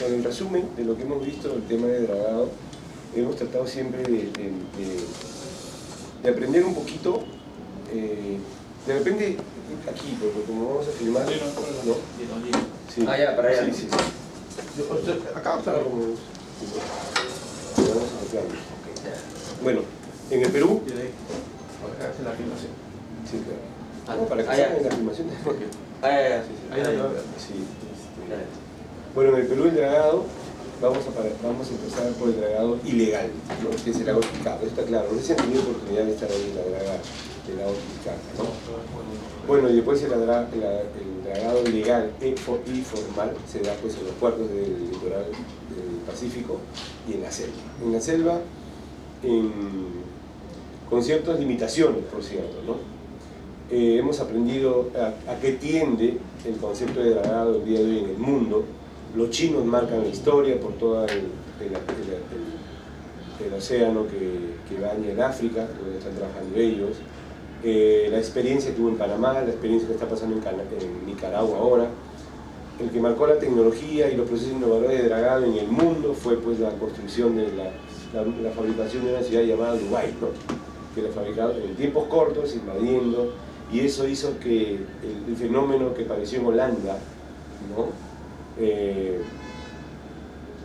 Bueno, en resumen de lo que hemos visto del tema de dragado, hemos tratado siempre de aprender un poquito, de repente aquí, porque como vamos a filmar, ¿no? Sí. Ah, ya, para allá. Sí, sí, sí. Acá está. Vamos a mezclarlo. Bueno, en el Perú, Hacer la filmación. sí, claro. No, para que salga en la filmación. Ah, ya, ya. Sí, sí. Ahí la llevo. Sí, bueno, en el Perú el dragado, vamos a empezar por el dragado ilegal, ¿no? Que es el lago Titicaca. Eso está claro, no sé si han tenido oportunidad de estar ahí en la draga del lago Titicaca, ¿no? Bueno, y después el dragado ilegal y formal se da pues en los puertos del litoral del Pacífico y en la selva. En la selva, con ciertas limitaciones, por cierto, ¿no? Hemos aprendido a qué tiende el concepto de dragado el día de hoy en el mundo. Los chinos marcan la historia por todo el océano que baña en África, donde están trabajando ellos. La experiencia que hubo en Panamá, la experiencia que está pasando en Nicaragua ahora. El que marcó la tecnología y los procesos innovadores de dragado en el mundo fue pues la construcción de la fabricación de una ciudad llamada Dubái, ¿no? Que la fabricaron en tiempos cortos, invadiendo, y eso hizo que el fenómeno que apareció en Holanda, ¿no?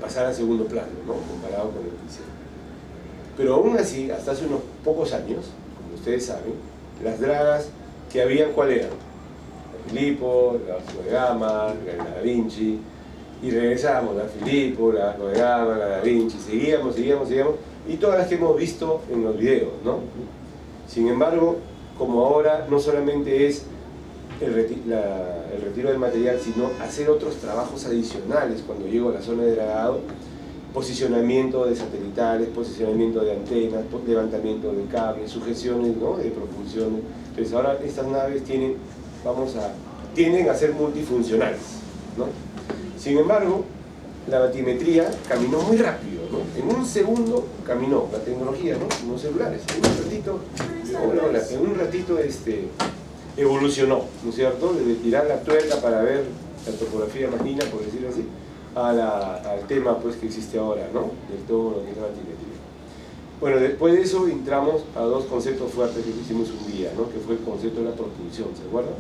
Pasara a segundo plano, ¿no? Comparado con el que hicieron. Pero aún así, hasta hace unos pocos años, como ustedes saben, las dragas que habían, ¿cuál eran? La Filippo, la Vasco de Gama, la Da Vinci, y regresamos, la Filippo, la Vasco de Gama, la Da Vinci, seguíamos, y todas las que hemos visto en los videos, ¿no? Sin embargo, como ahora no solamente es el retiro del material, sino hacer otros trabajos adicionales cuando llego a la zona de dragado, posicionamiento de satelitales, posicionamiento de antenas, levantamiento de cables, sujeciones, ¿no? De propulsiones. Entonces ahora estas naves tienden a ser multifuncionales, ¿no? Sin embargo, la batimetría caminó muy rápido, ¿no? En un segundo caminó la tecnología, ¿no? Los celulares, en un ratito evolucionó, ¿no es cierto? Desde tirar la tuerca para ver la topografía marina, por decirlo así, al tema pues, que existe ahora, ¿no? De todo lo que es la batimetría. Bueno, después de eso entramos a dos conceptos fuertes que hicimos un día, ¿no? Que fue el concepto de la propulsión, ¿se acuerdan?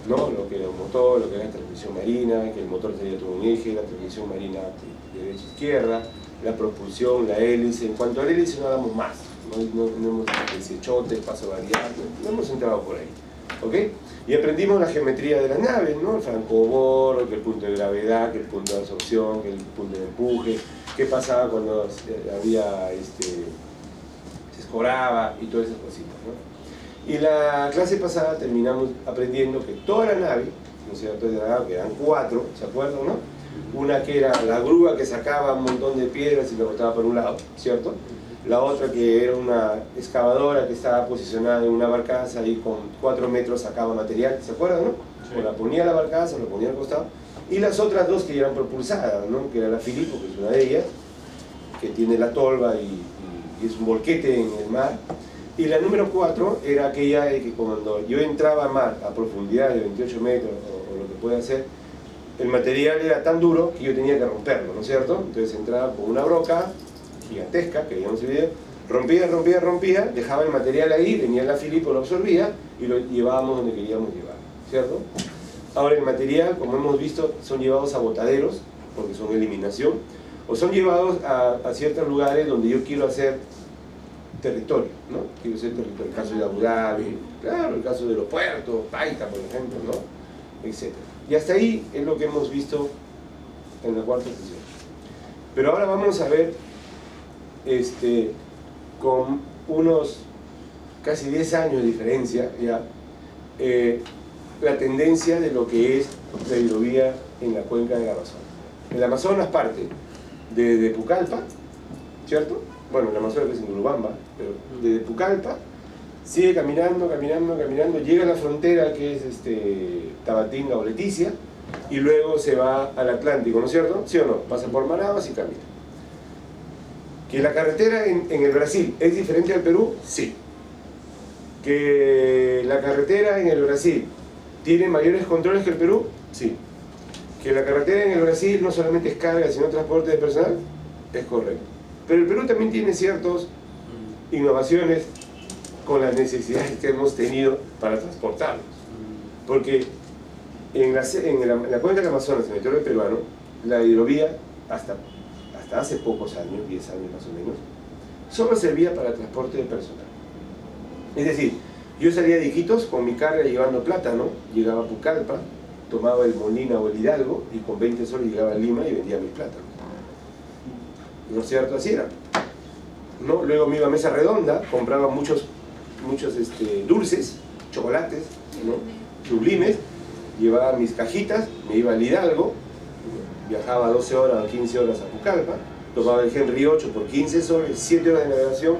¿No? Lo que era un motor, lo que era la transmisión marina, que el motor tenía todo un eje, la transmisión marina de derecha a izquierda, la propulsión, la hélice. En cuanto a la hélice no damos más, no hemos desechote, paso variable, no hemos entrado por ahí. ¿Ok? Y aprendimos la geometría de las naves, ¿no? El francoborro, que el punto de gravedad, que el punto de absorción, que el punto de empuje, qué pasaba cuando se escoraba y todas esas cositas, ¿no? Y la clase pasada terminamos aprendiendo que toda la nave, ¿no es cierto?, que eran 4, ¿se acuerdan, no? Una que era la grúa que sacaba un montón de piedras y lo botaba por un lado, ¿cierto? La otra que era una excavadora que estaba posicionada en una barcaza y con 4 metros sacaba material, ¿se acuerdan, no? Sí. O la ponía a la barcaza, o la ponía al costado. Y las otras dos que eran propulsadas, ¿no? Que era la Filippo, que es una de ellas, que tiene la tolva y es un volquete en el mar. Y la número 4 era aquella de que cuando yo entraba al mar a profundidad de 28 metros o lo que pueda hacer, el material era tan duro que yo tenía que romperlo, ¿no es cierto? Entonces entraba con una broca gigantesca, que veíamos el video, rompía, dejaba el material ahí, venía la Filippo, lo absorbía y lo llevábamos donde queríamos llevar, ¿cierto? Ahora el material, como hemos visto, son llevados a botaderos, porque son eliminación, o son llevados a ciertos lugares donde yo quiero hacer territorio, ¿no? Quiero hacer territorio, el caso de Abu Dhabi, claro, el caso de los puertos, Paita, por ejemplo, ¿no? Etc. Y hasta ahí es lo que hemos visto en la cuarta sesión. Pero ahora vamos a ver con unos casi 10 años de diferencia ya, la tendencia de lo que es la hidrovía en la cuenca del Amazonas. El Amazonas parte de Pucallpa, ¿cierto? Bueno, el Amazonas es en Urubamba, pero desde Pucallpa sigue caminando, llega a la frontera que es Tabatinga o Leticia, y luego se va al Atlántico, ¿no es cierto? ¿Sí o no? Pasa por Manaus y camina. ¿Que la carretera en el Brasil es diferente al Perú? Sí. ¿Que la carretera en el Brasil tiene mayores controles que el Perú? Sí. Que la carretera en el Brasil no solamente es carga, sino transporte de personal, es correcto. Pero el Perú también tiene ciertas innovaciones con las necesidades que hemos tenido para transportarlos. Porque en la cuenca del Amazonas, en el territorio peruano, la hidrovía, hasta hace pocos años, 10 años más o menos, solo servía para transporte de personal. Es decir, yo salía de Iquitos con mi carga llevando plátano, llegaba a Pucallpa, tomaba el Molina o el Hidalgo y con 20 soles llegaba a Lima y vendía mis plátanos. ¿No es cierto? Así era. ¿No? Luego me iba a Mesa Redonda, compraba muchos dulces, chocolates, ¿no? Sublimes, llevaba mis cajitas, me iba al Hidalgo, viajaba 12 horas o 15 horas a Pucallpa, tomaba el Henry 8 por 15 soles, 7 horas de navegación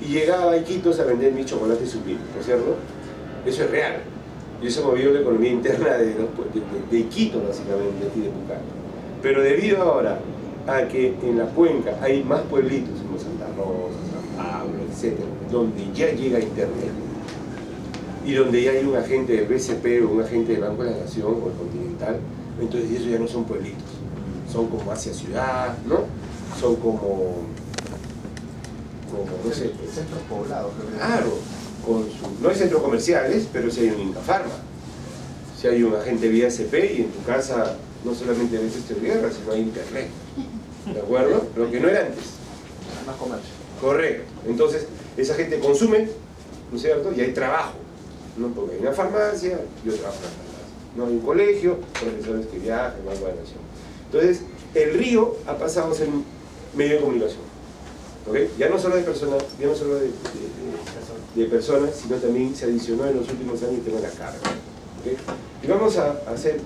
y llegaba a Iquitos a vender mis chocolates sublimes, ¿no es cierto? Eso es real. Y eso movió la economía interna de Iquitos, básicamente, y de Pucallpa. Pero debido ahora a que en la cuenca hay más pueblitos, como Santa Rosa, San Pablo, etc., donde ya llega Internet, y donde ya hay un agente del BCP o un agente del Banco de la Nación o el Continental, entonces eso ya no son pueblitos, son como hacia ciudad, ¿no? Son como no sé, centros poblados. Claro, no hay centros comerciales, pero sí hay un Inca Pharma, si hay un agente vía CP y en tu casa no solamente ves guerra, sino hay internet, ¿de acuerdo? Lo que no era antes. Más comercio. Correcto. Entonces, esa gente consume, ¿no es cierto? Y hay trabajo, ¿no? Porque hay una farmacia, yo trabajo en la farmacia, ¿no? Hay un colegio, profesores que viajan, Banco de la Nación. Entonces, el río ha pasado a ser un medio de comunicación. ¿Okay? Ya no solo de personas, de personas, sino también se adicionó en los últimos años el tema de la carga. ¿Okay? Y vamos a hacer,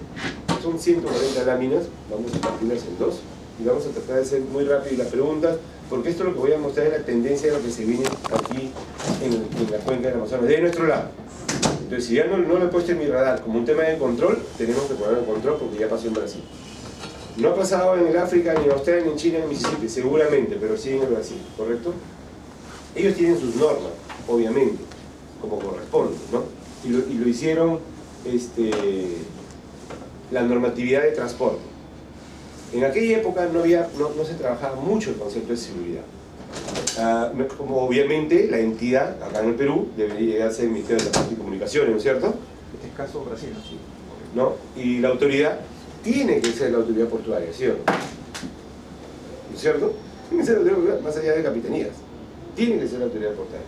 son 140 láminas, vamos a partirlas en dos, y vamos a tratar de ser muy rápido las preguntas, porque esto lo que voy a mostrar es la tendencia de lo que se viene aquí en la cuenca del Amazonas, de nuestro lado. Entonces, si ya no lo he puesto en mi radar como un tema de control, tenemos que ponerlo en control porque ya pasó en Brasil. No ha pasado en el África, ni en Australia, ni en China, ni en Mississippi, seguramente, pero sí en el Brasil, ¿correcto? Ellos tienen sus normas, obviamente, como corresponde, ¿no? Y lo hicieron la normatividad de transporte. En aquella época no se trabajaba mucho el concepto de seguridad. Como obviamente la entidad, acá en el Perú, debería llegar a ser el Ministerio de Transporte y Comunicaciones, ¿no es cierto? En este caso Brasil, ¿No? Y la autoridad tiene que ser la autoridad portuaria, ¿sí o no? ¿No es cierto? Tiene que ser la autoridad portuaria, más allá de capitanías. Tiene que ser la autoridad portuaria.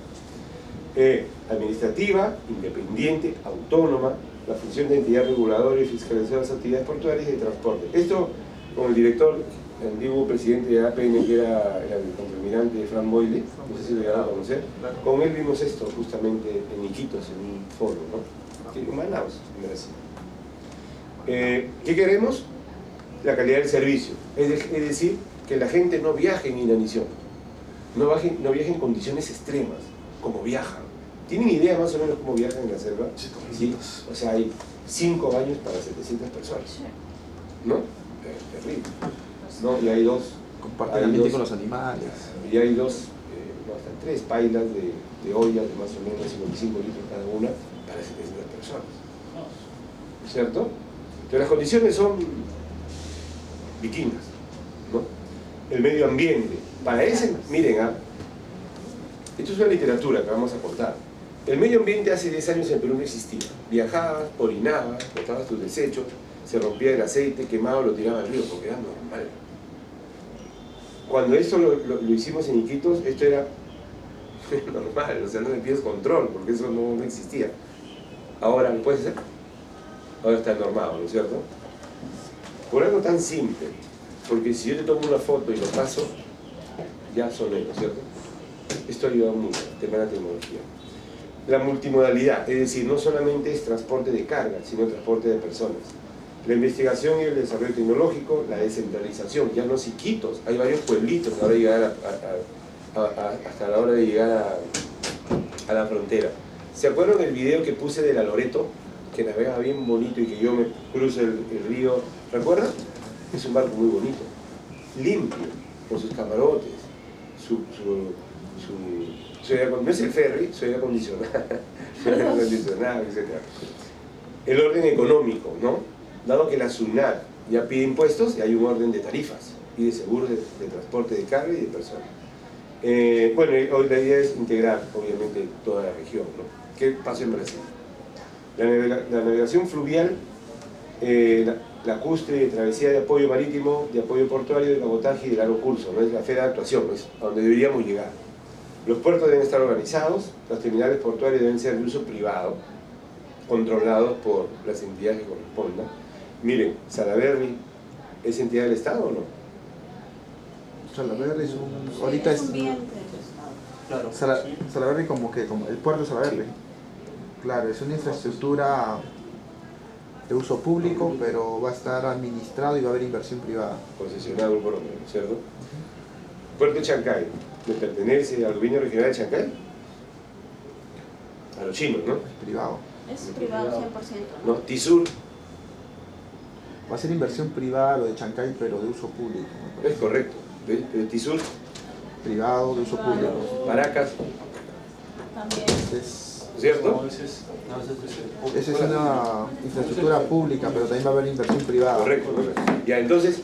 Administrativa, independiente, autónoma, la función de entidad reguladora y fiscalizadora de las actividades portuarias y de transporte. Esto, con el director, el antiguo presidente de APN, que era el contraalmirante Fran Boyle, no sé si lo llegaron a conocer, con él vimos esto justamente en Iquitos, en un foro, ¿no? En Manaus, en Brasil. ¿Qué queremos? La calidad del servicio, es decir, que la gente no viaje en inanición, no viaje en condiciones extremas, como viajan. ¿Tienen idea más o menos cómo viajan en la selva? Sí. O sea, hay 5 baños para 700 personas, ¿no? Es terrible, ¿no? Y hay dos... Comparten ambiente con los animales. Y hay dos, no, hasta 3 pailas de ollas de más o menos 55 litros cada una para 700 personas, ¿cierto? Pero las condiciones son vikingas, ¿no? El medio ambiente, para ese, miren, esto es una literatura que vamos a contar. El medio ambiente hace 10 años en Perú no existía. Viajabas, orinabas, botabas tus desechos, se rompía el aceite, quemado, lo tiraba al río, porque era normal. Cuando esto lo hicimos en Iquitos, esto era normal, o sea, no le pides control, porque eso no existía. Ahora, ¿lo puedes hacer? Ahora está normado, ¿no es cierto? Por algo tan simple, porque si yo te tomo una foto y lo paso, ya soné, ¿no es cierto? Esto ha ayudado mucho, el tema de la tecnología. La multimodalidad, es decir, no solamente es transporte de carga, sino transporte de personas. La investigación y el desarrollo tecnológico, la descentralización, ya los Iquitos, hay varios pueblitos a la hora de llegar hasta la hora de llegar a la frontera. ¿Se acuerdan del video que puse de la Loreto? Que navega bien bonito y que yo me cruzo el río, ¿recuerdan? Es un barco muy bonito, limpio, con sus camarotes, no es el ferry, su aire acondicionado, etc. El orden económico, ¿no? Dado que la SUNAT ya pide impuestos y hay un orden de tarifas y de seguros de transporte de carga y de personas. Bueno, hoy la idea es integrar, obviamente, toda la región, ¿no? ¿Qué pasó en Brasil? La navegación fluvial, lacustre, travesía de apoyo marítimo, de apoyo portuario, de cabotaje y de largo curso, ¿no? Es la esfera de actuación, es a donde deberíamos llegar. Los puertos deben estar organizados, las terminales portuarias deben ser de uso privado, controlados por las entidades que correspondan. Miren, Salaberry, ¿es entidad del Estado o no? Salaberry es un... ahorita es... bien del Estado. Claro. Salaberry como el puerto de Salaberry. Sí. Claro, es una infraestructura de uso público, pero va a estar administrado y va a haber inversión privada. Concesionado Grupo Romero, ¿cierto? Puerto de Chancay, ¿le pertenece al gobierno regional de Chancay? A los chinos, ¿no? Es privado. Es privado 100%. No, Tisur, Va a ser inversión privada lo de Chancay, pero de uso público. ¿no? es correcto. Pero Tisur, Privado, de uso público. Paracas, También. Es, ¿cierto? No, ese es esa es una infraestructura pública, pero también va a haber inversión privada. Correcto, correcto. Ya, entonces,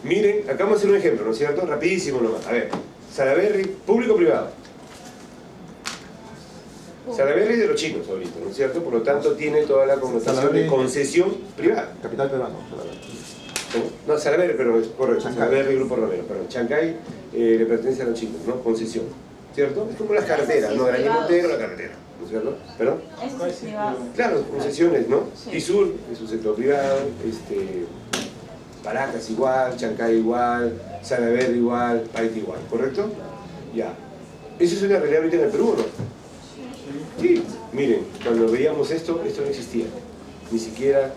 miren, acá vamos a hacer un ejemplo, ¿no es cierto? Rapidísimo nomás. A ver, Salaberry, público o privado. Salaberry de los chinos ahorita, ¿no es cierto? Por lo tanto, tiene toda la connotación de Salaberry- concesión privada. Capital peruano. Salaberry. ¿No? No, Salaberry, pero es correcto. Chancay. Salaberry, Grupo Romero, perdón. Chancay le pertenece a los chinos, ¿no? Concesión, ¿cierto? Es como las carreteras, ¿no? Granel Montero, la carretera, ¿no es cierto? ¿Perdón? Eso es privado. Claro, concesiones, ¿no? Sí. Tisur es un sector privado, Paracas igual, Chancay igual, Salaberry igual, Paita igual, ¿correcto? Ya. ¿Eso es una realidad ahorita en el Perú o no? Sí, miren, cuando veíamos esto no existía. Ni siquiera,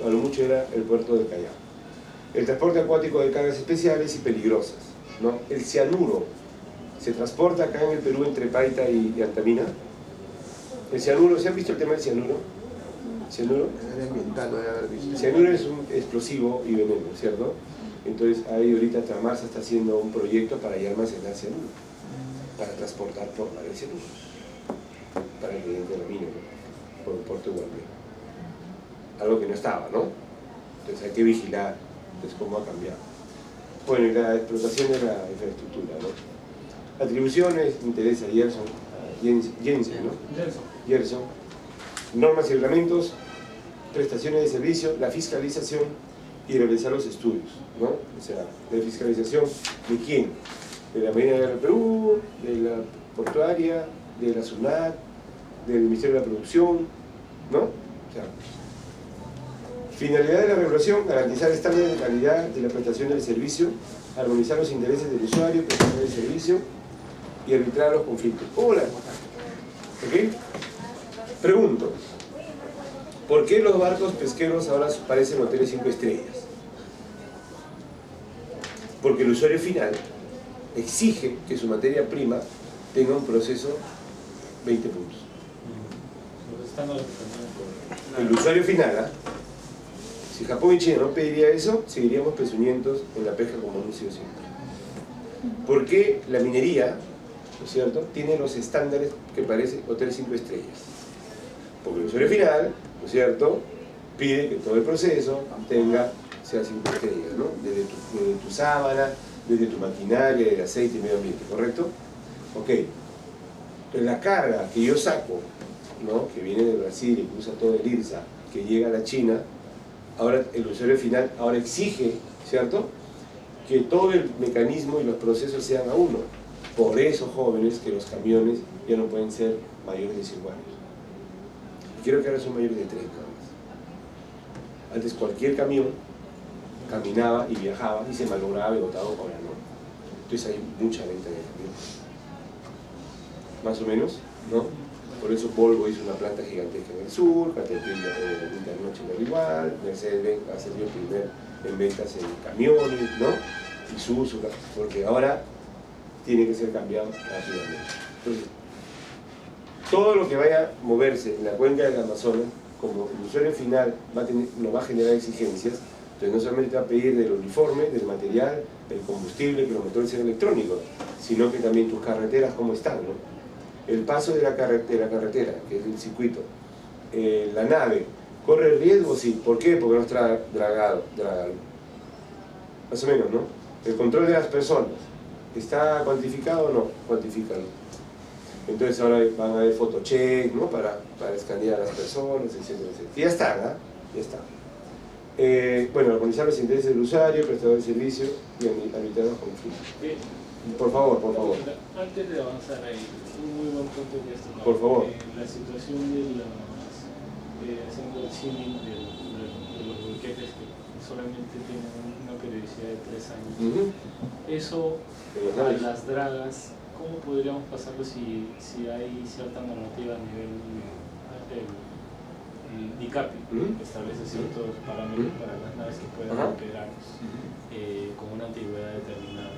a lo mucho era el puerto del Callao. El transporte acuático de cargas especiales y peligrosas, ¿no? El cianuro se transporta acá en el Perú entre Paita y Antamina. El cianuro, ¿se han visto el tema del cianuro? ¿Cianuro? El área ambiental lo debe haber visto. El cianuro es un explosivo y veneno, ¿cierto? Entonces ahí ahorita Tramarsa está haciendo un proyecto para ya almacenar cianuro, para transportar por mar el cianuro, para que entre la mina, ¿no? Por un puerto de Guardia. Algo que no estaba, ¿no? Entonces hay que vigilar, entonces cómo ha cambiado. Bueno, y la explotación de la infraestructura, ¿no? Atribuciones, interesa Jensen, ¿no? Gerson. Normas y reglamentos, prestaciones de servicio, la fiscalización y realizar los estudios, ¿no? O sea, de fiscalización, ¿de quién? De la Marina del Perú, de la portuaria, de la SUNAT, del Ministerio de la Producción, ¿no? O sea, finalidad de la regulación, garantizar estándares de calidad de la prestación del servicio, armonizar los intereses del usuario, prestación del servicio y arbitrar los conflictos. Hola. ¿Ok? Pregunto, ¿por qué los barcos pesqueros ahora parecen hoteles 5 estrellas? Porque el usuario final exige que su materia prima tenga un proceso 20 puntos. El usuario final, ¿ah? Si Japón y China no pediría eso, seguiríamos pezuñentos en la pesca como hemos sido siempre. ¿Por qué la minería, ¿no es cierto?, tiene los estándares que parece hotel 5 estrellas? Porque el usuario final, ¿no es cierto?, pide que todo el proceso sea 5 estrellas, ¿no? Desde tu sábana, desde tu maquinaria, del aceite y medio ambiente, ¿correcto? Ok. Entonces la carga que yo saco, ¿no?, que viene de Brasil y que usa todo el IRSA, que llega a la China, ahora el usuario final ahora exige, ¿cierto?, que todo el mecanismo y los procesos sean a uno. Por eso, jóvenes, que los camiones ya no pueden ser mayores de 5 años. Quiero que ahora son mayores de 3 nada más. Antes cualquier camión caminaba y viajaba y se malograba y botaba, ahora no. Entonces hay mucha venta de camiones. Más o menos, ¿no? Por eso Volvo hizo una planta gigantesca en el sur, Caterpillar International igual, Mercedes ha sido el primer en ventas en camiones, ¿no? Isuzu, porque ahora tiene que ser cambiado rápidamente. Entonces, todo lo que vaya a moverse en la cuenca del Amazonas, como el usuario final nos va a generar exigencias, entonces no solamente va a pedir del uniforme, del material, del combustible, que los motores sean electrónicos, sino que también tus carreteras cómo están, ¿no? El paso de la carretera, que es el circuito, la nave, ¿Corre riesgo? Sí. ¿Por qué? Porque no está dragado. Más o menos, ¿no? El control de las personas. ¿Está cuantificado o no? Cuantifícalo. Entonces ahora van a haber photocheck, ¿no? Para escanear a las personas, etcétera, etcétera. Y ya está, ¿no? Ya está. Bueno, organizar los intereses del usuario, prestador de servicio y arbitrar los conflictos. Por favor, por favor. Antes de avanzar ahí, un muy buen punto que esto. Por favor. La situación de haciendo el símil de los boquetes que solamente tienen una periodicidad de 3 años. Eso, a las dragas, ¿cómo podríamos pasarlo si hay cierta normativa a nivel DICAPI, que establece ciertos parámetros para las naves que puedan operar con una antigüedad determinada?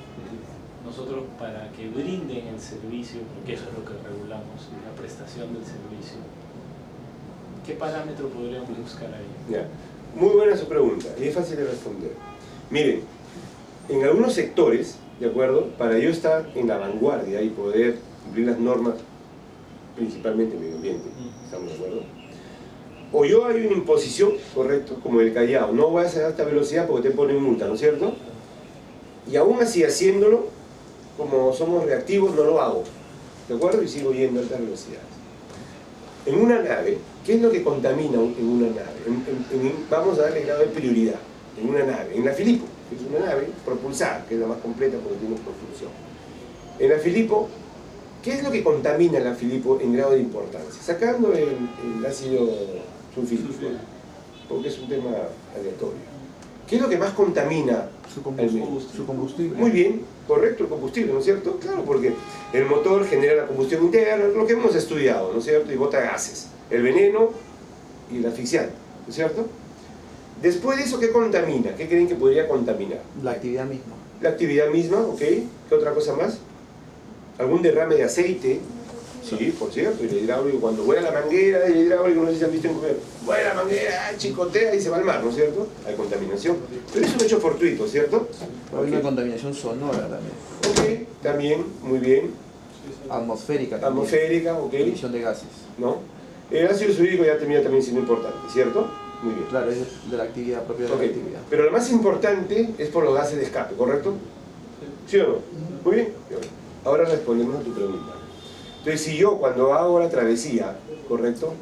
Nosotros, para que brinden el servicio, porque eso es lo que regulamos, la prestación del servicio, ¿qué parámetro podríamos buscar ahí? Ya. Muy buena su pregunta, y es fácil de responder. Miren, en algunos sectores, ¿de acuerdo? Para yo estar en la vanguardia y poder cumplir las normas, principalmente medio ambiente, ¿estamos de acuerdo? O yo hay una imposición, correcto, como el Callao, no voy a hacer alta velocidad porque te ponen multa, ¿no es cierto? Y aún así, haciéndolo, como somos reactivos, no lo hago, ¿de acuerdo? Y sigo yendo a altas velocidades. En una nave, ¿qué es lo que contamina en una nave? Vamos a darle grado de prioridad. En una nave, en la Filipo, que es una nave propulsada, que es la más completa porque tiene propulsión. En la Filipo, ¿qué es lo que contamina en la Filipo en grado de importancia? Sacando el ácido sulfídrico, porque es un tema aleatorio. ¿Qué es lo que más contamina? Su combustible. Muy bien, correcto, el combustible, ¿no es cierto? Claro, porque el motor genera la combustión interna, lo que hemos estudiado, ¿no es cierto? Y bota gases, el veneno y el asfixiante, ¿no es cierto? Después de eso, ¿qué contamina? ¿Qué creen que podría contaminar? La actividad misma. La actividad misma, ¿ok? ¿Qué otra cosa más? ¿Algún derrame de aceite? Sí, por cierto, y el hidráulico, cuando vuela la manguera del hidráulico, no sé si han visto en comer, vuela la manguera, chicotea y se va al mar, ¿no es cierto? Hay contaminación. Pero es un hecho fortuito, ¿cierto? Hay una contaminación sonora también. Ok, también, muy bien. Atmosférica también. Atmosférica, ok. Emisión de gases. ¿No? El ácido sulfúrico ya termina también siendo importante, ¿cierto? Muy bien. Claro, es de la actividad propia de la actividad. Pero lo más importante es por los gases de escape, ¿correcto? ¿Sí o no? Muy bien. Ahora respondemos a tu pregunta. Entonces, si yo cuando hago la travesía, ¿correcto?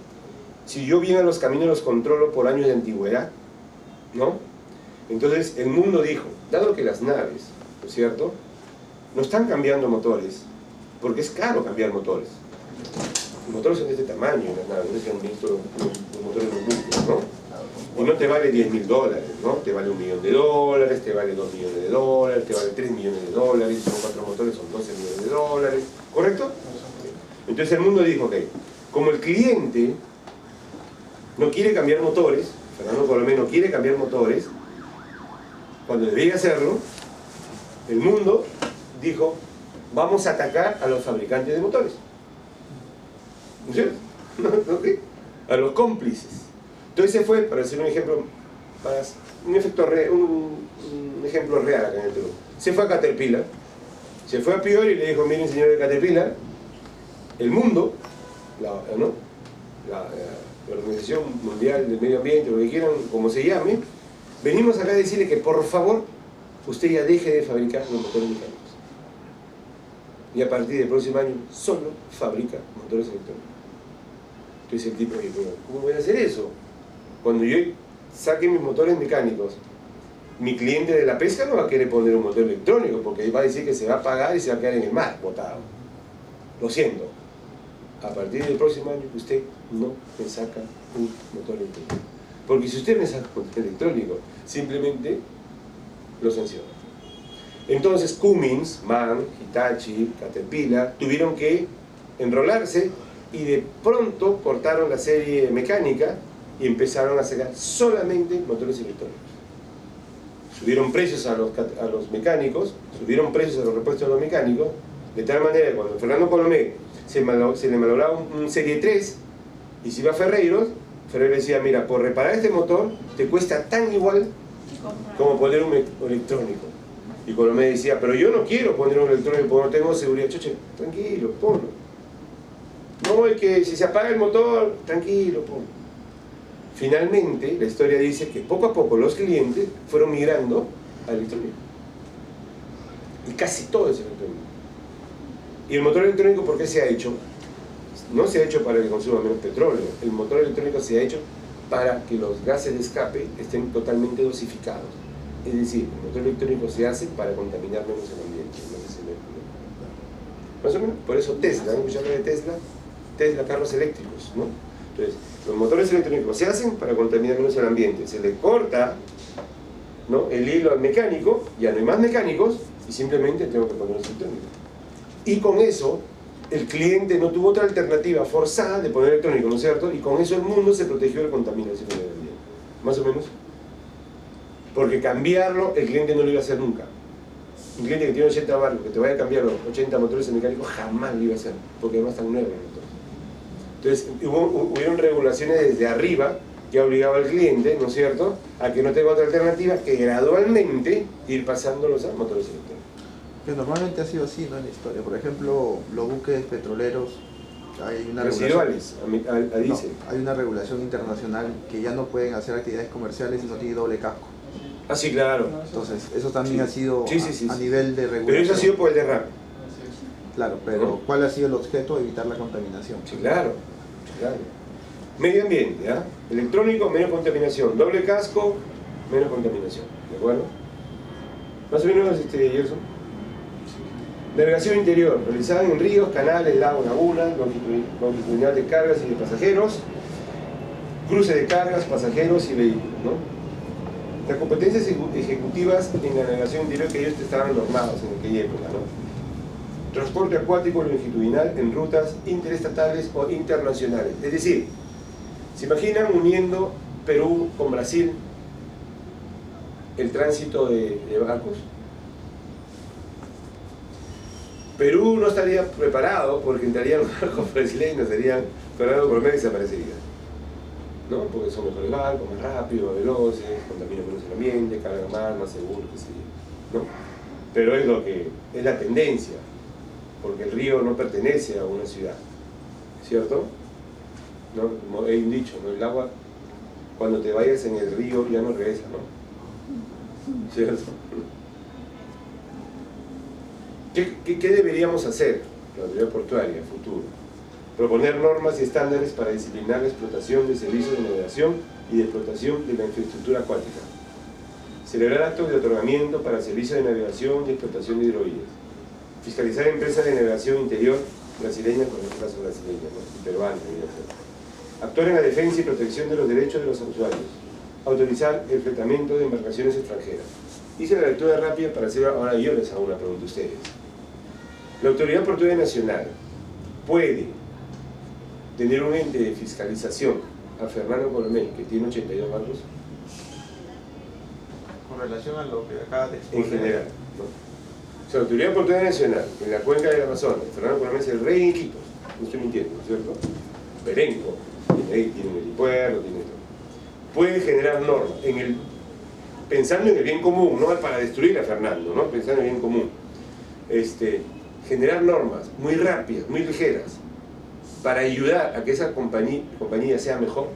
Si yo bien a los caminos los controlo por años de antigüedad, ¿no? Entonces el mundo dijo, dado que las naves, ¿no es cierto?, no están cambiando motores, porque es caro cambiar motores. Los motores son de este tamaño en las naves, no se han visto los motores de los buques, ¿no? Y no te vale $10.000, ¿no? Te vale $1 millón, te vale $2 millones, te vale $3 millones, son 4 motores, son $12 millones, ¿correcto? Entonces el mundo dijo, ok, como el cliente no quiere cambiar motores, Fernando Colomé no quiere cambiar motores, cuando debería hacerlo, el mundo dijo, vamos a atacar a los fabricantes de motores. ¿No es cierto? ¿Okay? A los cómplices. Entonces se fue, para hacer un ejemplo, para un ejemplo real acá en el Perú, se fue a Caterpillar, se fue a Pior y le dijo, miren señor de Caterpillar, el mundo, la Organización Mundial del Medio Ambiente, lo que quieran, como se llame, venimos acá a decirle que por favor usted ya deje de fabricar los motores mecánicos. Y a partir del próximo año solo fabrica motores electrónicos. Entonces el tipo dijo, ¿cómo voy a hacer eso? Cuando yo saque mis motores mecánicos, mi cliente de la pesca no va a querer poner un motor electrónico porque va a decir que se va a apagar y se va a quedar en el mar, botado. Lo siento. A partir del próximo año usted no me saca un motor electrónico. Porque si usted me saca un motor electrónico, simplemente lo sanciona. Entonces Cummins, MAN, Hitachi, Caterpillar tuvieron que enrolarse y de pronto cortaron la serie mecánica y empezaron a sacar solamente motores electrónicos. Subieron precios a los mecánicos, subieron precios a los repuestos de los mecánicos, de tal manera que cuando Fernando Colomé se le malograba un Serie 3 y se iba a Ferreiros, Ferreiros decía, mira, por reparar este motor te cuesta tan igual como poner un electrónico. Y Colomé decía, pero yo no quiero poner un electrónico porque no tengo seguridad. Choche, tranquilo, ponlo. No, es que si se apaga el motor, tranquilo, ponlo. finalmente la historia dice que poco a poco los clientes fueron migrando al electrónico. Y casi todo es electrónico. ¿Y el motor electrónico por qué se ha hecho? No se ha hecho para que consuma menos petróleo. El motor electrónico se ha hecho para que los gases de escape estén totalmente dosificados. Es decir, el motor electrónico se hace para contaminar menos el ambiente. No sé si me explico. Más o menos, por eso Tesla, ¿no? ¿Ya habla de Tesla? Tesla, carros eléctricos, ¿no? Entonces, los motores electrónicos se hacen para contaminar menos el ambiente. Se le corta, ¿no?, el hilo al mecánico, ya no hay más mecánicos, y simplemente tengo que poner electrónico. Y con eso, el cliente no tuvo otra alternativa forzada de poner electrónico, ¿no es cierto? Y con eso el mundo se protegió de contaminación del ambiente. Más o menos. Porque cambiarlo, el cliente no lo iba a hacer nunca. Un cliente que tiene 80 barcos, que te vaya a cambiar los 80 motores mecánicos, jamás lo iba a hacer, porque además están nuevos. Entonces, hubieron regulaciones desde arriba que obligaba al cliente, ¿no es cierto?, a que no tenga otra alternativa que gradualmente ir pasándolos a motores eléctricos. Que normalmente ha sido así, ¿no?, en la historia. Por ejemplo, los buques petroleros, hay una residuales, a diésel. No, hay una regulación internacional que ya no pueden hacer actividades comerciales si no tiene doble casco. Ah, sí, claro. Entonces, eso también ha sido a nivel de regulación. Pero eso ha sido por el derrame. Claro, pero ¿cuál ha sido el objeto? Evitar la contaminación. Sí, claro. Claro. Medio ambiente, ¿ah? Electrónico, menos contaminación. Doble casco, menos contaminación. ¿De acuerdo? Más o menos, Gerson. Navegación interior, realizada en ríos, canales, lagos, lagunas, longitudinal de cargas y de pasajeros, cruce de cargas, pasajeros y vehículos, ¿no? Las competencias ejecutivas en la navegación interior que ellos estaban normados en aquella época, ¿no? Transporte acuático longitudinal en rutas interestatales o internacionales. Es decir, ¿se imaginan uniendo Perú con Brasil el tránsito de barcos? Perú no estaría preparado porque entrarían los barcos brasileños, serían Fernando Colomé y desaparecerían, ¿no? Porque son mejores barcos, más rápidos, más veloces, contaminan menos el ambiente, cargan más seguros, qué sé yo, ¿no? Pero es lo que es la tendencia, porque el río no pertenece a una ciudad, ¿cierto? ¿No? Hay un dicho, ¿no? El agua, cuando te vayas en el río ya no regresa, ¿no? ¿Cierto? ¿Qué deberíamos hacer? La autoridad portuaria, futuro. Proponer normas y estándares para disciplinar la explotación de servicios de navegación y de explotación de la infraestructura acuática. Celebrar actos de otorgamiento para servicios de navegación y explotación de hidrovías. Fiscalizar empresas de navegación interior brasileñas, con este caso brasileñas, ¿no?, y peruanas, evidentemente. Actuar en la defensa y protección de los derechos de los usuarios. Autorizar el fletamento de embarcaciones extranjeras. Hice la lectura rápida para hacer, ahora yo les hago una pregunta a ustedes. La Autoridad Portuaria Nacional puede tener un ente de fiscalización a Fernando Colomé, que tiene 82 barcos, con relación a lo que acaba de exponer. en general, ¿no? O sea, la Autoridad Portuaria Nacional, en la cuenca del Amazonas, Fernando Colomé es el rey en Iquitos, no estoy mintiendo, ¿no es cierto? Perenco, tiene un helipuerto, tiene todo. Puede generar normas, pensando en el bien común, no para destruir a Fernando, ¿no? Pensando en el bien común. Generar normas muy rápidas, muy ligeras, para ayudar a que esa compañía sea mejor.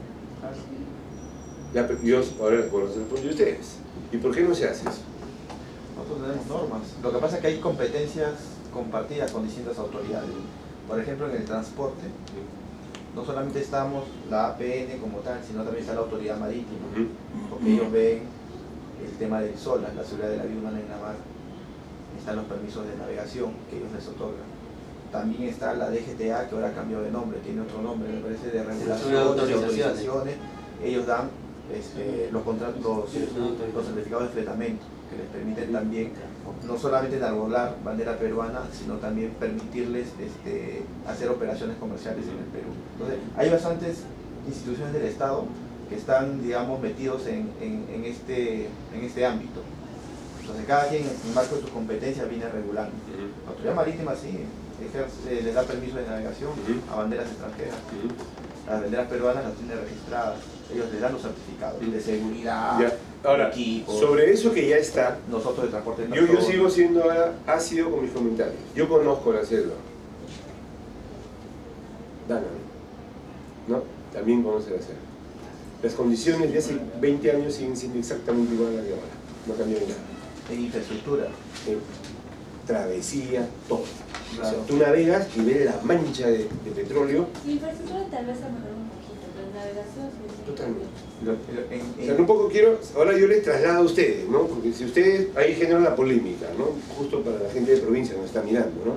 Yo ahora les puedo hacer por ustedes. ¿Y por qué no se hace eso? Nosotros tenemos normas. Lo que pasa es que hay competencias compartidas con distintas autoridades. Por ejemplo, en el transporte, no solamente estamos la APN como tal, sino también está la autoridad marítima, porque ellos ven el tema del SOLAS, la seguridad de la vida humana en la mar. Están los permisos de navegación que ellos les otorgan. También está la DGTA, que ahora cambió de nombre, tiene otro nombre, me parece, de regulaciones, autorizaciones. Ellos dan los contratos, los certificados de fletamento, que les permiten también no solamente enarbolar bandera peruana, sino también permitirles hacer operaciones comerciales en el Perú. Entonces, hay bastantes instituciones del Estado que están, digamos, metidos en este ámbito. Entonces, cada quien en marco de sus competencias viene regulando. La autoridad marítima sí les da permiso de navegación a banderas extranjeras. Las banderas peruanas las tiene registradas. Ellos les dan los certificados de seguridad, ahora, equipos. Sobre eso que ya está, nosotros de transporte de yo sigo siendo ácido con mis comentarios. Yo conozco la selva. Dana, ¿no? También conoce la selva. Las condiciones de hace 20 años siguen siendo exactamente igual a las de ahora. No cambió nada. En infraestructura. Travesía, todo. Claro. O sea, tú navegas y ves la mancha de petróleo. Infraestructura tal vez ha mejorado un poquito, pero navegación sí. Totalmente. O sea, un poco quiero, ahora yo les traslado a ustedes, ¿no? Porque si ustedes, ahí generan la polémica, ¿no? Justo para la gente de provincia que nos está mirando, ¿no?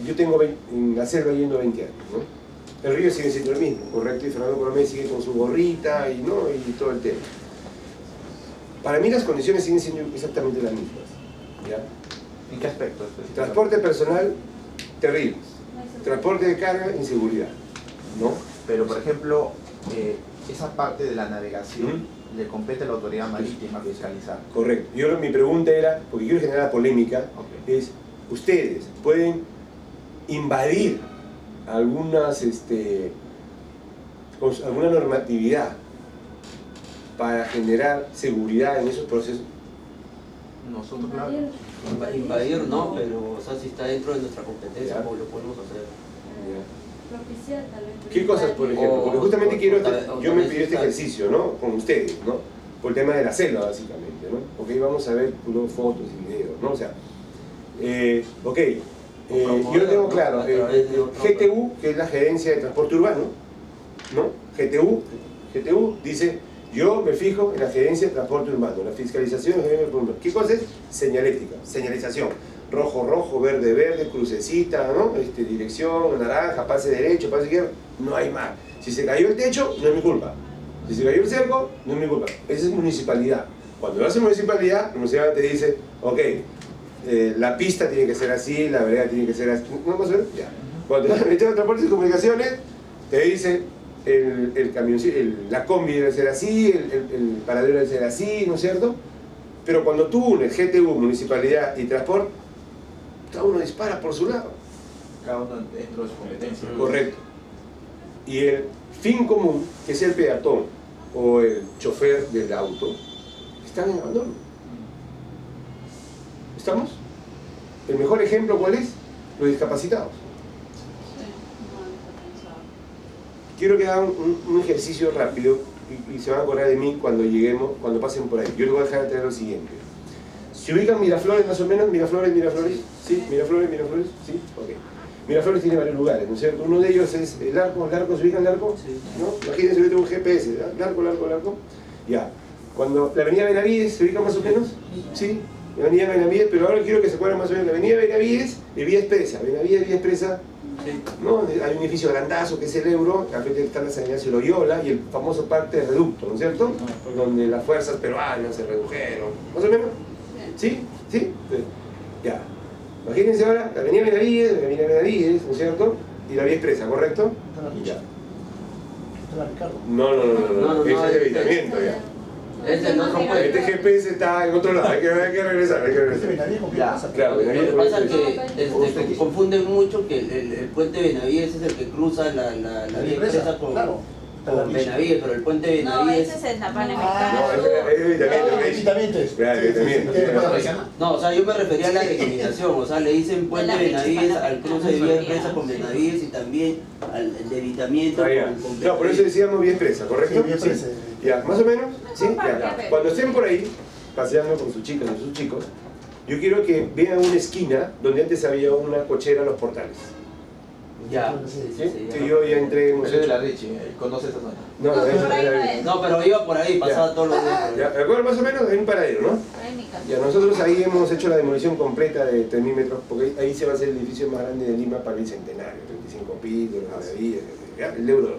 Yo tengo en la selva yendo 20 años, ¿no? El río sigue siendo el mismo, correcto, y Fernando Coromé sigue con su gorrita y, ¿no? Y todo el tema. Para mí las condiciones siguen siendo exactamente las mismas, ¿ya? ¿En qué aspecto? Transporte personal, terrible. Transporte de carga, inseguridad, ¿no? Pero, por ejemplo, esa parte de la navegación le compete a la autoridad marítima fiscalizar. Correcto. Mi pregunta era, porque quiero generar polémica, es, ¿ustedes pueden invadir alguna normatividad para generar seguridad en esos procesos? Nosotros, claro. Invadir no, pero o sea, si está dentro de nuestra competencia, Ya. pues lo podemos hacer. Propiciar tal vez. ¿Qué cosas, por ejemplo? Porque justamente yo me pido este tal- ejercicio, ¿no? Con ustedes, ¿no? Por el tema de la selva, básicamente, ¿no? Ok, vamos a ver luego fotos y videos, ¿no? O sea, yo lo tengo claro, GTU, que es la Gerencia de Transporte Urbano, ¿no? GTU dice, yo me fijo en la Gerencia de Transporte Urbano, la fiscalización de ¿qué cosa es? Señalética, señalización. Rojo, rojo, verde, verde, crucecita, ¿no? Dirección, naranja, pase derecho, pase izquierdo, no hay más. Si se cayó el techo, no es mi culpa. Si se cayó el cerco, no es mi culpa. Esa es municipalidad. Cuando lo hace municipalidad, la municipalidad te dice, ok, la pista tiene que ser así, la vereda tiene que ser así. ¿No más o menos? Ya. Cuando el Ministerio de Transportes y Comunicaciones te dice, el camión, la combi debe ser así, el paradero debe ser así, ¿no es cierto? Pero cuando tú unes GTU, municipalidad y transporte, cada uno dispara por su lado. Cada uno dentro de su competencia. Correcto. Y el fin común, que es el peatón o el chofer del auto, están en abandono. ¿Estamos? ¿El mejor ejemplo cuál es? Los discapacitados. Quiero que hagan un ejercicio rápido y se van a acordar de mí cuando lleguemos, cuando pasen por ahí. Yo les voy a dejar de tener lo siguiente. ¿Se ubican Miraflores más o menos? ¿Miraflores? ¿Sí? ¿Miraflores? ¿Sí? Ok. Miraflores tiene varios lugares, ¿no es cierto? Uno de ellos es el arco, ¿se ubican el arco? Sí. ¿No? Imagínense, yo tengo un GPS, el arco. Ya. Cuando la avenida Benavides, ¿se ubica más o menos? Sí. La avenida Benavides, pero ahora quiero que se acuerden más o menos. La avenida Benavides y Vía Expresa. Benavides, Vía Expresa, ¿no? Hay un edificio grandazo que es el Euro, al frente está la San Ignacio Loyola y el famoso Parque de Reducto, ¿no es cierto? Donde las fuerzas peruanas se redujeron, más o menos. ¿Sí? Ya. Imagínense ahora la avenida Benavides, ¿no es cierto? Y la Vía Expresa, ¿correcto? Ya. No, ese es el evitamiento ya. Este es otro puente. Este GPS está en otro lado, hay que regresar. Ya, Claro, Lo que pasa es Usted- que confunden mucho que el puente Benavides es el que cruza la vía expresa con Benavides, pero el puente No, Benavides... ese es el Napana No, Mexicano. es evitamiento. Claro, evitamiento. No, o sea, yo me refería a la discriminación, o sea, le dicen puente La Benavides Mexicana. al cruce de vía expresa con Benavides y también al evitamiento Ah, ya. con No, por eso decíamos Vía Expresa, ¿correcto? Sí, Vía Expresa. Ya, más o menos, ¿sí? No, Ya. para que Cuando estén por ahí, paseando con sus chicas y sus chicos, yo quiero que vean una esquina donde antes había una cochera a los portales. Ya, ¿Sí? ya. Sí, yo ya entré, hemos José de hecho... la Richie, conoce esa zona. No, No, eso por ahí era- no es. No, pero iba por ahí, pasaba todos los días. Ya, ¿de acuerdo? Más o menos hay un paradero, ¿no? Ahí en mi casa. Ya, nosotros ahí hemos hecho la demolición completa de 3.000 metros, porque ahí se va a hacer el edificio más grande de Lima para el Bicentenario, 35 pisos, maravillas, ya, el euro.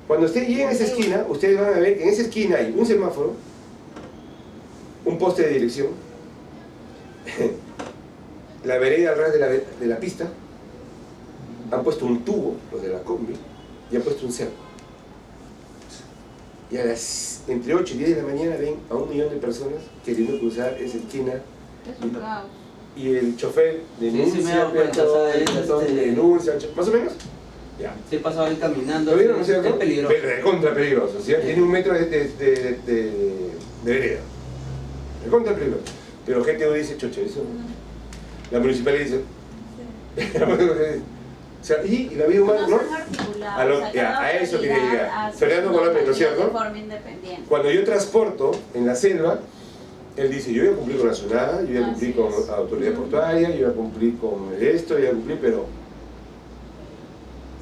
Cuando ustedes lleguen a esa esquina, ustedes van a ver que en esa esquina hay un semáforo, un poste de dirección, la vereda al ras de la pista, han puesto un tubo, los de la combi, y han puesto un cerco. Y entre 8 y 10 de la mañana ven a 1 millón de personas queriendo cruzar esa esquina. Es un caos. Y el chofer sí me he denuncia, dado cuenta, o sea, denuncia, más o menos. Ya. Se pasaba ahí caminando, ¿Lo vieron, no es cierto? es peligroso. Contra peligroso, ¿sí? Tiene 1 metro de vereda. Contra peligroso. Pero GTO dice, choche, eso. La municipalidad dice. O sea, y la vida humana, ¿no? son articulados, A, lo- o sea, ya, cada a eso quería autoridad llegar. hace Fernando sus Colombia, ¿no es normativas cierto? de forma independiente. Cuando yo transporto en la selva, él dice, yo voy a cumplir con la zonada, yo voy a cumplir Así con es. la autoridad portuaria, yo voy a cumplir con esto, yo voy a cumplir, pero...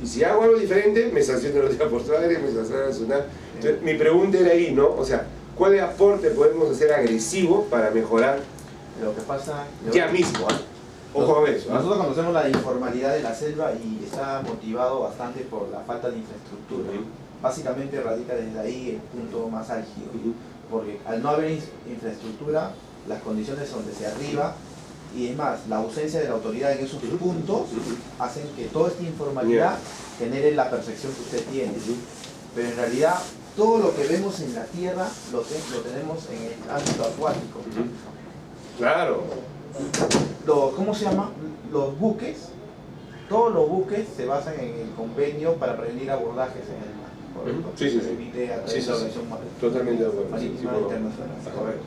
Y si hago algo diferente, me sanciona la autoridad portuaria, me sanciona la zonada. Entonces, mi pregunta era ahí, ¿no? O sea, ¿cuál aporte podemos hacer agresivo para mejorar Lo que pasa... ya mismo? ¿Ah? Ojo con eso. ¿Ah? Nosotros conocemos la informalidad de la selva y está motivado bastante por la falta de infraestructura. Ujú. Básicamente radica desde ahí el punto más álgido. Ujú. Porque al no haber infraestructura, las condiciones son desde arriba y es más, la ausencia de la autoridad en esos puntos hacen que toda esta informalidad genere la percepción que usted tiene. Pero en realidad todo lo que vemos en la tierra lo tenemos en el ámbito acuático. Claro. ¿Cómo se llama? Los buques, todos los buques se basan en el convenio para prevenir abordajes en el mar, ¿correcto? Sí, sí, sí. Se emite a través Sí, de sí, la sí. Organización Totalmente de acuerdo. Marítima Sí, sí, Internacional, correcto.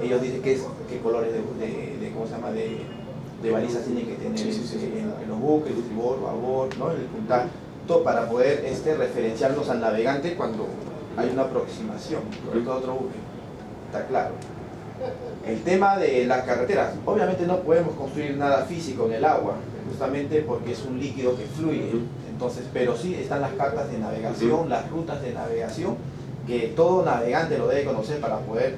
Ellos dicen qué colores de ¿cómo se llama? De balizas tienen que tener Sí, sí, sí, sí. en los buques, tribor, babor, ¿no? En el puntal, todo para poder referenciarlos al navegante cuando hay una aproximación, ¿correcto? A otro buque. Está claro. El tema de las carreteras, obviamente no podemos construir nada físico en el agua, justamente porque es un líquido que fluye. Entonces, pero sí están las cartas de navegación, las rutas de navegación, que todo navegante lo debe conocer para poder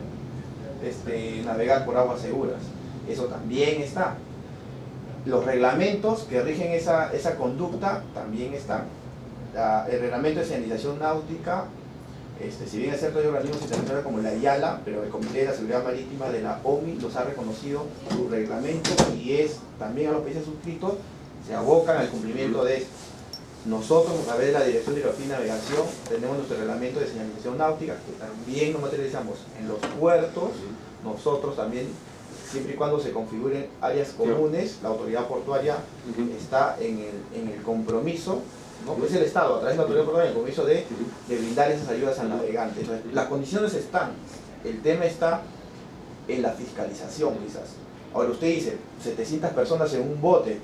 navegar por aguas seguras. Eso también está. Los reglamentos que rigen esa conducta también están. El reglamento de señalización náutica, si bien es cierto hay organismos internacionales como la IALA, pero el Comité de la Seguridad Marítima de la OMI los ha reconocido su reglamento y también a los países suscritos se abocan al cumplimiento de esto. Nosotros, a través de la Dirección de Hidrografía y Navegación, tenemos nuestro reglamento de señalización náutica que también lo materializamos en los puertos. Nosotros también, siempre y cuando se configuren áreas comunes, la autoridad portuaria está en el compromiso, ¿no? Pues es el Estado, a través de la autoridad portuaria, el compromiso de brindar esas ayudas al navegante. Entonces, las condiciones están, el tema está en la fiscalización quizás. Ahora usted dice, 700 personas en un bote,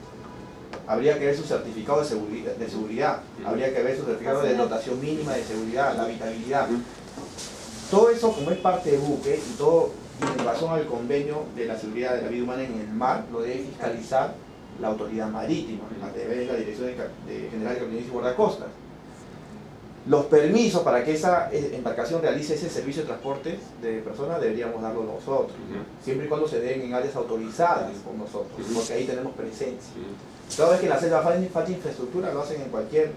habría que ver su certificado de seguridad, habría que ver su certificado de dotación mínima de seguridad, la habitabilidad. Todo eso, como es parte del buque y todo en razón al convenio de la seguridad de la vida humana en el mar, lo debe fiscalizar la autoridad marítima, a través de la Dirección General de Capitanías y Guardacostas. Los permisos para que esa embarcación realice ese servicio de transporte de personas deberíamos darlo nosotros, siempre y cuando se den en áreas autorizadas por nosotros, porque ahí tenemos presencia. Cada vez que en la selva falta infraestructura, lo hacen en cualquier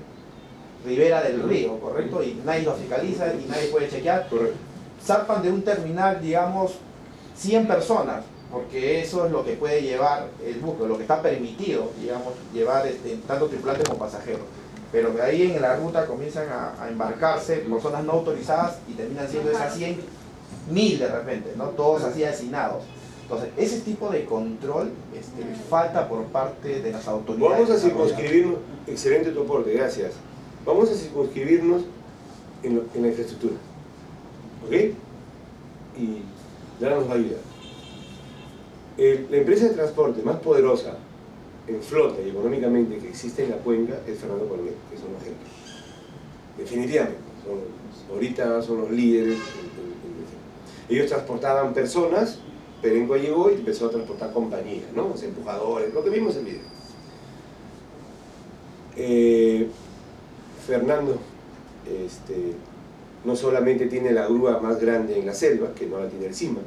ribera del río, ¿correcto? Y nadie lo fiscaliza y nadie puede chequear. Correcto. Zarpan de un terminal, digamos, 100 personas, porque eso es lo que puede llevar el buque, lo que está permitido, digamos, llevar tanto tripulantes como pasajeros. Pero de ahí en la ruta comienzan a embarcarse personas no autorizadas y terminan siendo esas 100.000 de repente, ¿no? Todos así asignados. Entonces, ese tipo de control falta por parte de las autoridades. Vamos a circunscribirnos, excelente tu aporte, gracias. Vamos a circunscribirnos en la infraestructura, ¿ok? Y Lara nos va a ayudar. La empresa de transporte más poderosa en flota y económicamente que existe en la cuenca es Fernando Colombia, que son los ejemplos. Definitivamente, ahorita son los líderes. Ellos transportaban personas, Perenco llegó y empezó a transportar compañías, ¿no? Los empujadores, lo que vimos en el video. Fernando no solamente tiene la grúa más grande en la selva, que no la tiene el CIMA,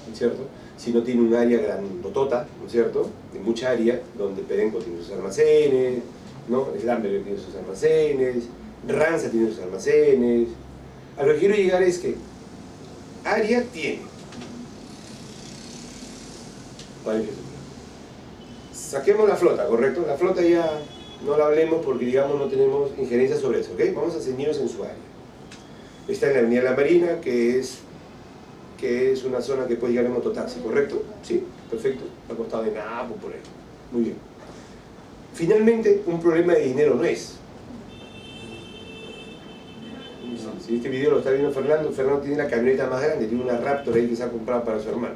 ¿no es cierto?, sino tiene un área grandotota, ¿no es cierto?, de mucha área, donde Perenco tiene sus almacenes, ¿no? Slamberger tiene sus almacenes, Ranza tiene sus almacenes. A lo que quiero llegar es que área tiene para infraestructura. Saquemos la flota, ¿correcto? La flota ya no la hablemos porque, digamos, no tenemos injerencia sobre eso, ¿ok? Vamos a ceñirnos en su área. Está en la Avenida La Marina, que es una zona que puede llegar en mototaxi, ¿correcto? Sí, perfecto. Al costado de Napo, por ahí. Muy bien. Finalmente, un problema de dinero no es. Si este video lo está viendo Fernando tiene la camioneta más grande, tiene una Raptor ahí que se ha comprado para su hermano.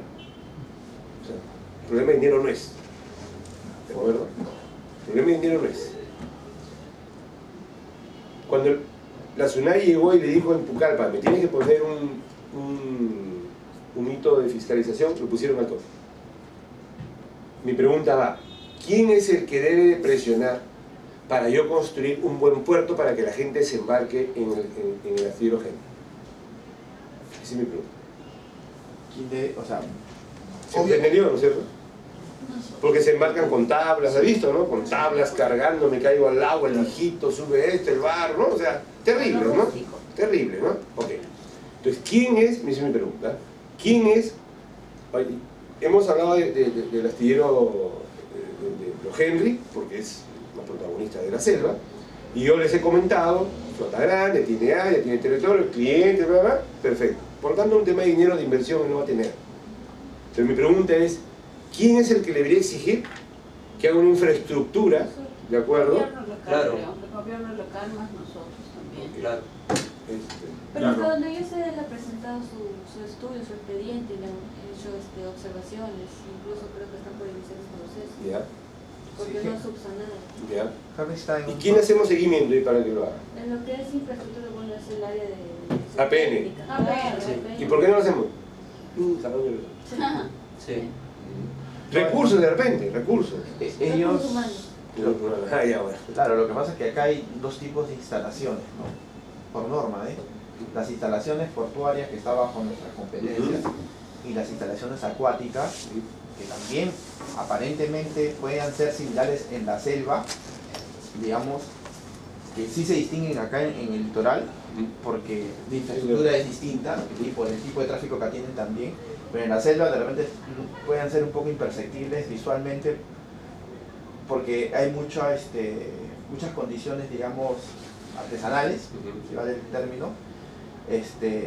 O sea, el problema de dinero no es. ¿De acuerdo? El problema de dinero no es. Cuando la SUNAI llegó y le dijo en Pucallpa, me tienes que poner un hito de fiscalización, lo pusieron al toque. Mi pregunta va, ¿quién es el que debe presionar para yo construir un buen puerto para que la gente se embarque en el astillero Henry? Esa es mi pregunta. ¿Quién debe, o sea, ¿Se entendió, no es cierto? Porque se embarcan con tablas, ¿has visto, no? Con tablas cargando, me caigo al agua, el hijito, sube el barro, ¿no? O sea, terrible, ¿no? Terrible, ¿no? Ok. Entonces, ¿quién es? Me hice mi pregunta. ¿Quién es? Hemos hablado del astillero de los Henry, porque es la protagonista de la selva, y yo les he comentado, flota grande, tiene área, tiene territorio, cliente, bla, bla, perfecto. Por lo tanto, un tema de dinero de inversión no va a tener. Pero mi pregunta es, ¿quién es el que le debería exigir que haga una infraestructura, ¿de acuerdo? Claro. El gobierno local más nosotros también. Claro. Pero hasta donde yo sé, él ha presentado su estudio, su expediente, le han hecho observaciones, incluso creo que están por iniciar un proceso, ¿Ya? porque Sí. no ha subsanado. ¿Ya? Harry está en ¿Y quién hacemos seguimiento ahí para que lo haga? En lo que es infraestructura, bueno, es el área de... APN. APN. Sí. ¿Y por qué no lo hacemos? Salón de verdad. Sí. Recursos de repente, recursos. ellos... Ah, ya, bueno. Claro, lo que pasa es que acá hay dos tipos de instalaciones, ¿no? Por norma, ¿eh? Las instalaciones portuarias, que está bajo nuestras competencias, y las instalaciones acuáticas, que también aparentemente puedan ser similares en la selva, digamos, que sí se distinguen acá en el litoral, porque la infraestructura es distinta y por el tipo de tráfico que tienen también, pero en la selva de repente pueden ser un poco imperceptibles visualmente, porque hay muchas condiciones, digamos, artesanales, si vale el término.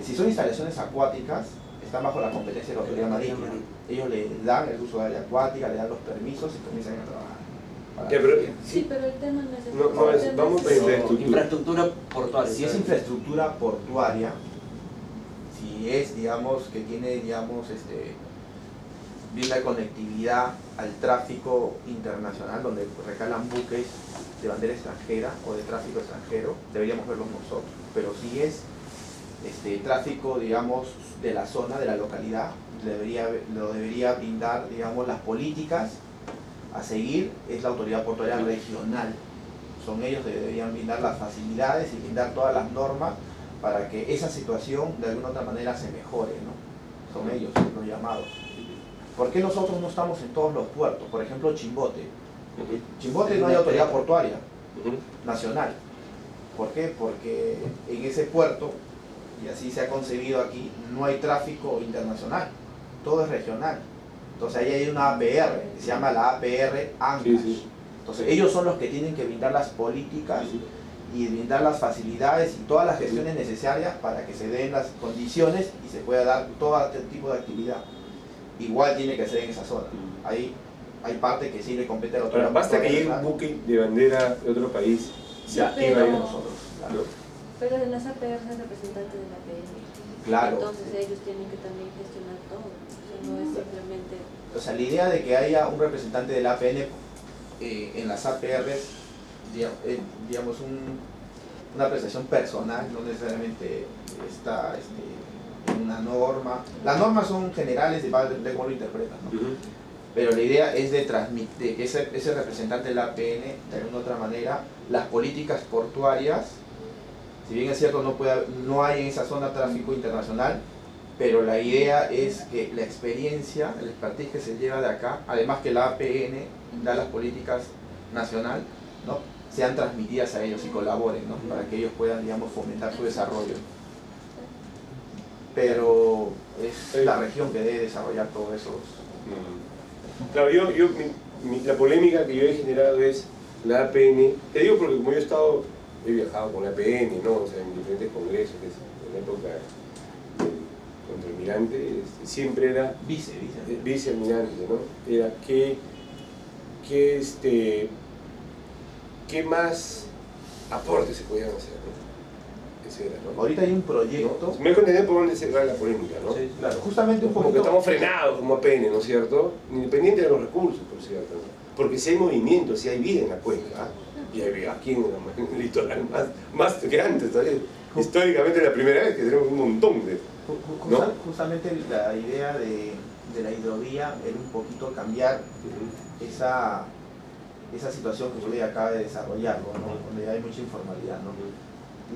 Si son instalaciones acuáticas, están bajo la competencia de la autoridad marítima. Ellos le dan el uso de área acuática, le dan los permisos y comienzan a trabajar. Ya, pero, Sí, pero el tema no es ese. No, es, vamos a Infraestructura portuaria. Si es infraestructura portuaria, si es, digamos, que tiene, digamos, brinda conectividad al tráfico internacional, donde recalan buques de bandera extranjera o de tráfico extranjero, deberíamos verlos nosotros. Pero si es tráfico, digamos, de la zona, de la localidad, lo debería brindar, digamos, las políticas a seguir, es la autoridad portuaria regional. Son ellos que deberían brindar las facilidades y brindar todas las normas para que esa situación de alguna otra manera se mejore, ¿no? Son ellos los llamados. ¿Por qué nosotros no estamos en todos los puertos? Por ejemplo, Chimbote. Chimbote no hay autoridad portuaria nacional. ¿Por qué? Porque en ese puerto, y así se ha concebido aquí, no hay tráfico internacional, todo es regional. Entonces ahí hay una APR, que se llama la APR ANCASH. Sí. Entonces ellos son los que tienen que brindar las políticas y brindar las facilidades y todas las gestiones necesarias para que se den las condiciones y se pueda dar todo este tipo de actividad. Igual tiene que ser en esa zona. Ahí hay parte que sí le compete a la autoridad. Ahora, basta que llegue un buque de bandera de otro país, Ya, activa pero- ahí nosotros. Claro. ¿no? Pero en las APR es representante de la APN. Claro. Entonces ellos tienen que también gestionar todo. O sea, no es simplemente... O sea, la idea de que haya un representante del APN en las APRs, digamos, una apreciación personal, no necesariamente está en una norma. Las normas son generales, de cómo lo interpretan, ¿no? Pero la idea es de transmitir, que ese representante del APN, de alguna otra manera, las políticas portuarias, si bien es cierto no hay en esa zona tráfico internacional, pero la idea es que la experiencia, el expertise que se lleva de acá, además que la APN da las políticas nacional, ¿no?, sean transmitidas a ellos y colaboren, ¿no?, para que ellos puedan, digamos, fomentar su desarrollo. Pero es la región que debe desarrollar todos esos. Claro, la polémica que yo he generado es la APN. Te digo porque como yo he viajado con la APN, ¿no? O sea, en diferentes congresos, en la época contraalmirante, siempre era vicealmirante, ¿no? Era qué más aportes se podían hacer, ¿no? tercera, ¿no? Ahorita hay un proyecto. Me dejo entender por dónde se va la polémica, ¿no? Sí, claro, justamente un Porque poquito. estamos frenados como APN, ¿no es cierto? Independiente de los recursos, por cierto, ¿no? Porque si hay movimiento, si hay vida en la cuenca, y hay vida aquí en el litoral, más que antes, todavía. Históricamente es la primera vez que tenemos un montón de... ¿no? Justamente la idea de la hidrovía era un poquito cambiar esa situación que usted acaba de desarrollar, ¿no? Donde hay mucha informalidad, ¿no?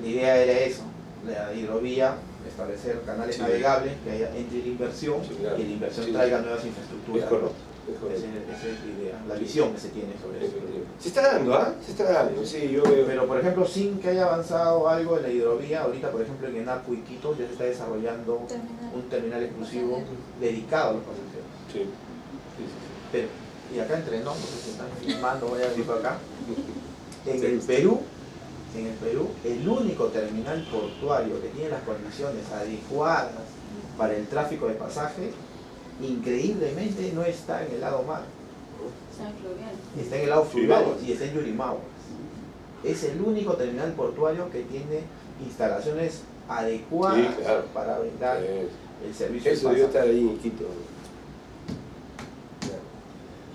La idea era eso, la hidrovía, establecer canales navegables, que haya entre la inversión, claro. y la inversión traiga nuevas infraestructuras. Es correcto. Esa es la idea, la visión que se tiene sobre eso. Se está dando, ¿ah? Se está dando, sí, yo veo. Pero, por ejemplo, sin que haya avanzado algo en la hidrovía, ahorita, por ejemplo, en Enapu y Quito ya se está desarrollando un terminal exclusivo dedicado a los pasajeros. Sí. Pero, y acá entre nos, no sé si están filmando, voy a decir por acá, en el Perú, el único terminal portuario que tiene las condiciones adecuadas para el tráfico de pasajes, increíblemente no está en el lado mar. Está en el lado fluvial y está en Yurimaguas. Es el único terminal portuario que tiene instalaciones adecuadas para brindar el servicio. Eso debió estar ahí en Quito.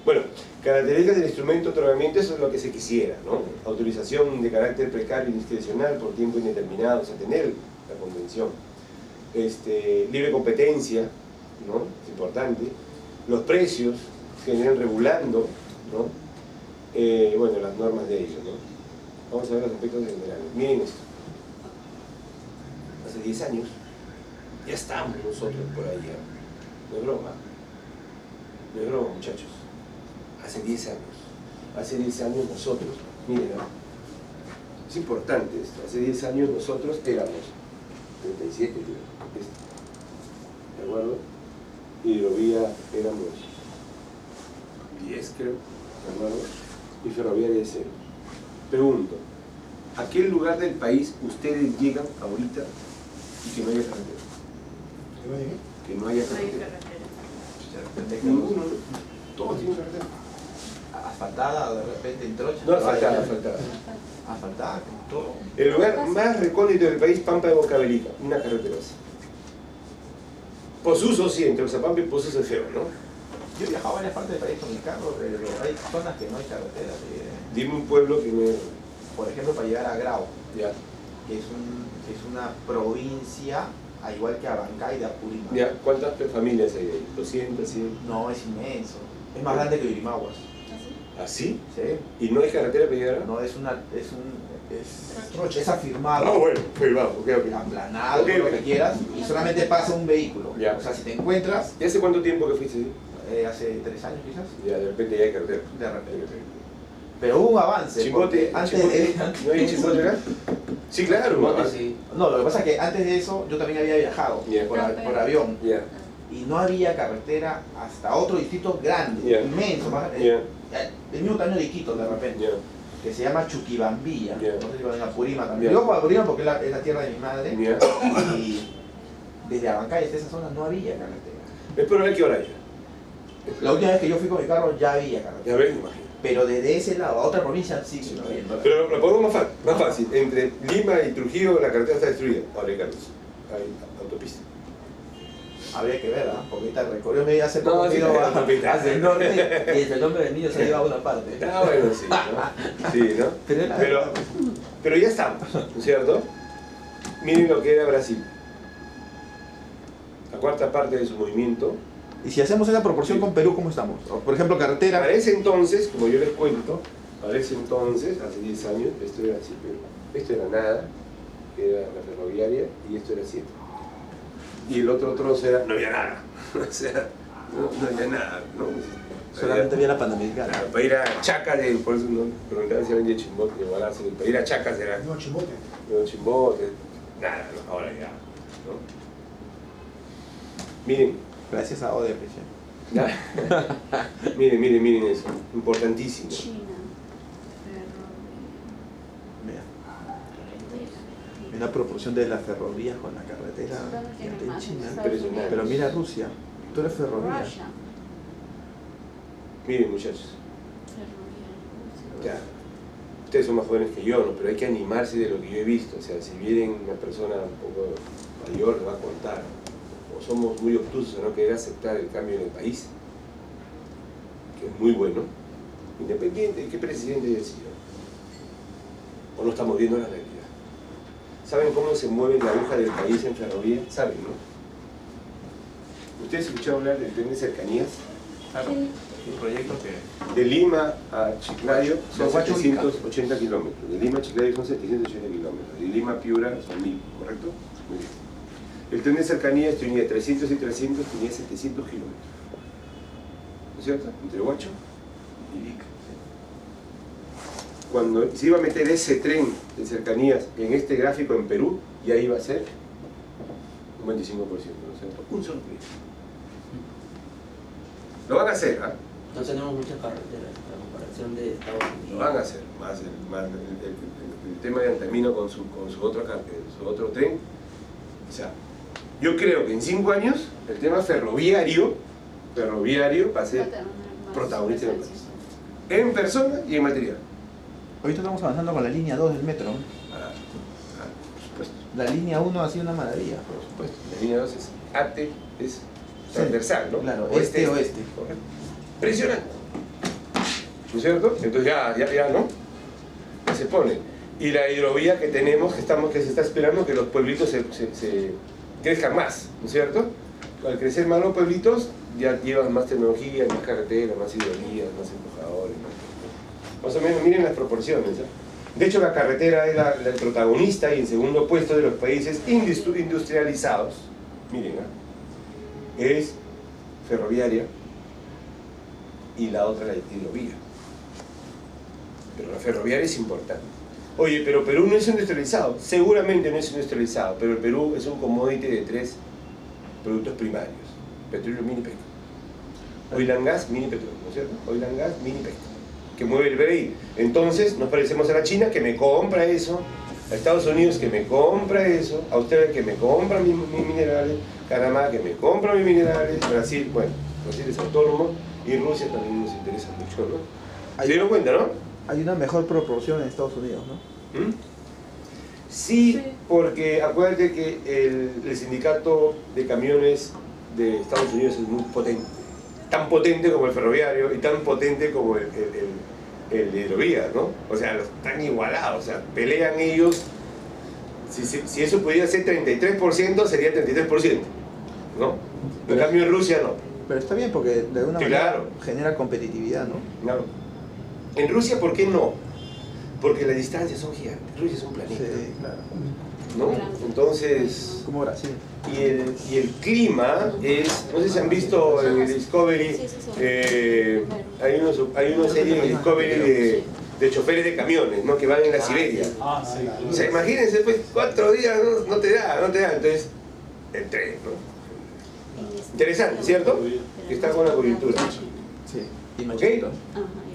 Bueno, características del instrumento de otorgamiento, eso es lo que se quisiera, ¿no? Autorización de carácter precario y discrecional por tiempo indeterminado, o sea, tener la convención. Libre competencia, ¿no? Es importante. Los precios se vienen regulando, ¿no? Bueno, las normas de ello, ¿no? Vamos a ver los aspectos generales. Miren esto. Hace 10 años ya estamos nosotros por ahí, ¿eh? No es broma. No es broma, muchachos. Hace 10 años. Hace 10 años nosotros, miren, ¿no? Es importante esto. Hace 10 años nosotros éramos 37, creo. ¿De acuerdo? Hidrovía éramos 10, creo. ¿De acuerdo? Y ferroviaria es 0. Pregunto, ¿a qué lugar del país ustedes llegan ahorita y que no haya carretera? Que no haya carretera. Ninguno, ¿no? Todos tienen carretera. Asfaltada, de repente en trocha. No, asfaltada, asfaltada. Asfaltada, con todo. El lugar más recóndito del país, Pampa de Bocavelica, una carretera así. Posuso sí, entre Oxapampa y Posuso es feo, ¿no? Yo he viajado a varias partes del país con mi carro, pero hay zonas que no hay carreteras. Dime un pueblo que no es... Por ejemplo, para llegar a Grau, Ya. que es una provincia, al igual que Abancay de Apurímac. Ya, ¿cuántas familias hay ahí? ¿200, 100? No, es inmenso. Es más grande que Yurimaguas. ¿Así? ¿Sí? ¿Y no hay carretera para llegar a...? No, es afirmado. Ah, bueno, pues vamos, ok. Aplanado, Ok, todo lo ok. que quieras, y solamente pasa un vehículo. Ya. O sea, si te encuentras, ¿Y hace cuánto tiempo que fuiste? hace 3 años quizás, Ya, de repente ya hay carretera. de repente. Pero hubo un avance. Chimbote, porque antes ¿no hay Chimbote acá? Sí, claro. Chimbote, sí. No, lo que pasa es que antes de eso yo también había viajado Ya. por avión. Ya, Y no había carretera hasta otro distrito grande, Ya. inmenso, más, ya, del mismo tamaño de Quito de repente, ya. que se llama Chuquibambilla. Ya. No sé si van a Apurímac también. Ya. Yo voy a Apurímac porque es la tierra de mi madre. Ya. Y desde Abancay hasta esa zona no había carretera. Es por ver qué hora ya. La última vez que yo fui con mi carro ya había carretera. Ya ves, imagino. Pero desde ese lado a otra provincia sí que no había. Pero lo ponemos más fácil. Entre Lima y Trujillo la carretera está destruida. Ahora hay carros. Hay autopista. Habría que ver, ¿ah? Porque ahorita el recorrido me iba a hacer No, poco sí, ido hay a- autopista. hacia el norte y desde el nombre del niño se iba a una parte. Ah, bueno, sí, ¿no? Sí, ¿no? Pero ya estamos, ¿no es cierto? Miren lo que era Brasil. La cuarta parte de su movimiento. Y si hacemos esa proporción con Perú, ¿cómo estamos? O, por ejemplo, carretera. Para ese entonces, como yo les cuento, para ese entonces, hace 10 años, esto era así, pero esto era nada, que era la ferroviaria, y esto era 7. Y el otro trozo era, no había nada. O sea, no había nada, ¿no? Solamente había la Panamericana. Claro, para ir a Chacas, por eso no preguntaba si vendía Chimbote, para ir a Chacas era No, Chimbote. no, Chimbote, nada, no, ahora ya, ¿no? Miren, Gracias a Odebrecht. miren eso, importantísimo. China. Mira, una proporción de la ferrovía con la carretera de China. Impresionante. Pero mira Rusia, tú eres ferrovía. Russia. Miren, muchachos, Ferroviaria. ya. ustedes son más jóvenes que yo, ¿no? Pero hay que animarse de lo que yo he visto. O sea, si viene una persona un poco mayor, le va a contar. O somos muy obtusos a no querer aceptar el cambio en el país, que es muy bueno, independiente de qué presidente haya sido. O no estamos viendo la realidad. ¿Saben cómo se mueve la aguja del país en ferrovía? ¿Saben, no? ¿Ustedes escucharon hablar del tren de cercanías? Claro, Sí. un proyecto que... De Lima a Chiclayo son Huacho 780 kilómetros. De Lima a Chiclayo son 780 kilómetros. De Lima a Piura son 1000, ¿correcto? Muy bien. El tren de cercanías tenía 300 y 300, tenía 700 kilómetros. ¿No es cierto? Entre Huacho y Ica. Cuando se iba a meter ese tren de cercanías en este gráfico en Perú, ya iba a ser un 25%, ¿no es cierto? Un solo proyecto. Lo van a hacer, ¿ah? No tenemos muchas carreteras a comparación de Estados Unidos. Lo van a hacer, más el tema de Antamino con su otro tren. O sea, yo creo que en 5 años el tema ferroviario va a ser protagonista en el país. En persona y en material. Ahorita estamos avanzando con la línea 2 del metro. Por supuesto. La línea 1 ha sido una maravilla. Por supuesto. La línea 2 es es transversal, ¿no? Claro, oeste-oeste. Correcto. Impresionante. ¿No es cierto? Entonces ya, ¿no? Ya se pone. Y la hidrovía que tenemos, que se está esperando que los pueblitos se crezcan más, ¿no es cierto? Al crecer más los pueblitos, ya llevan más tecnología, más carreteras, más hidrovías, más empujadores. Más o menos, miren las proporciones. ¿Eh? De hecho, la carretera es el protagonista y en segundo puesto de los países industrializados. Miren, es ferroviaria y la otra la hidrovía. Pero la ferroviaria es importante. Oye, pero Perú no es industrializado. Seguramente no es industrializado, pero el Perú es un commodity de 3 productos primarios: petróleo, mini pesca. Oil and gas, mini petróleo, ¿no es cierto? Oil and gas, mini pesca, que mueve el BI. Entonces nos parecemos a la China, que me compra eso, a Estados Unidos, que me compra eso, a Australia, que me compra mis minerales, Panamá, que me compra mis minerales, Brasil, bueno, Brasil es autónomo, y Rusia también nos interesa mucho, ¿no? ¿Se dieron cuenta, no? Hay una mejor proporción en Estados Unidos, ¿no? ¿Mm? Sí, porque acuérdate que el sindicato de camiones de Estados Unidos es muy potente. Tan potente como el ferroviario y tan potente como el de hidrovía, ¿no? O sea, están igualados, o sea, pelean ellos. Si eso pudiera ser 33%, sería 33%, ¿no? En cambio en Rusia no. Pero está bien porque de alguna manera Claro. genera competitividad, ¿no? Claro. En Rusia, ¿por qué no? Porque las distancias son gigantes. Rusia es un planeta, Sí, claro. ¿no? Entonces, Como Brasil. y el clima es, no sé si han visto en el Discovery, hay una serie en Discovery de choferes de camiones, ¿no? Que van en la Siberia. Ah, sí. O sea, imagínense, pues 4 días no te da, entonces el tren, ¿no? Interesante, ¿cierto? Que está con la coyuntura. Sí. Y ¿Ok? machito.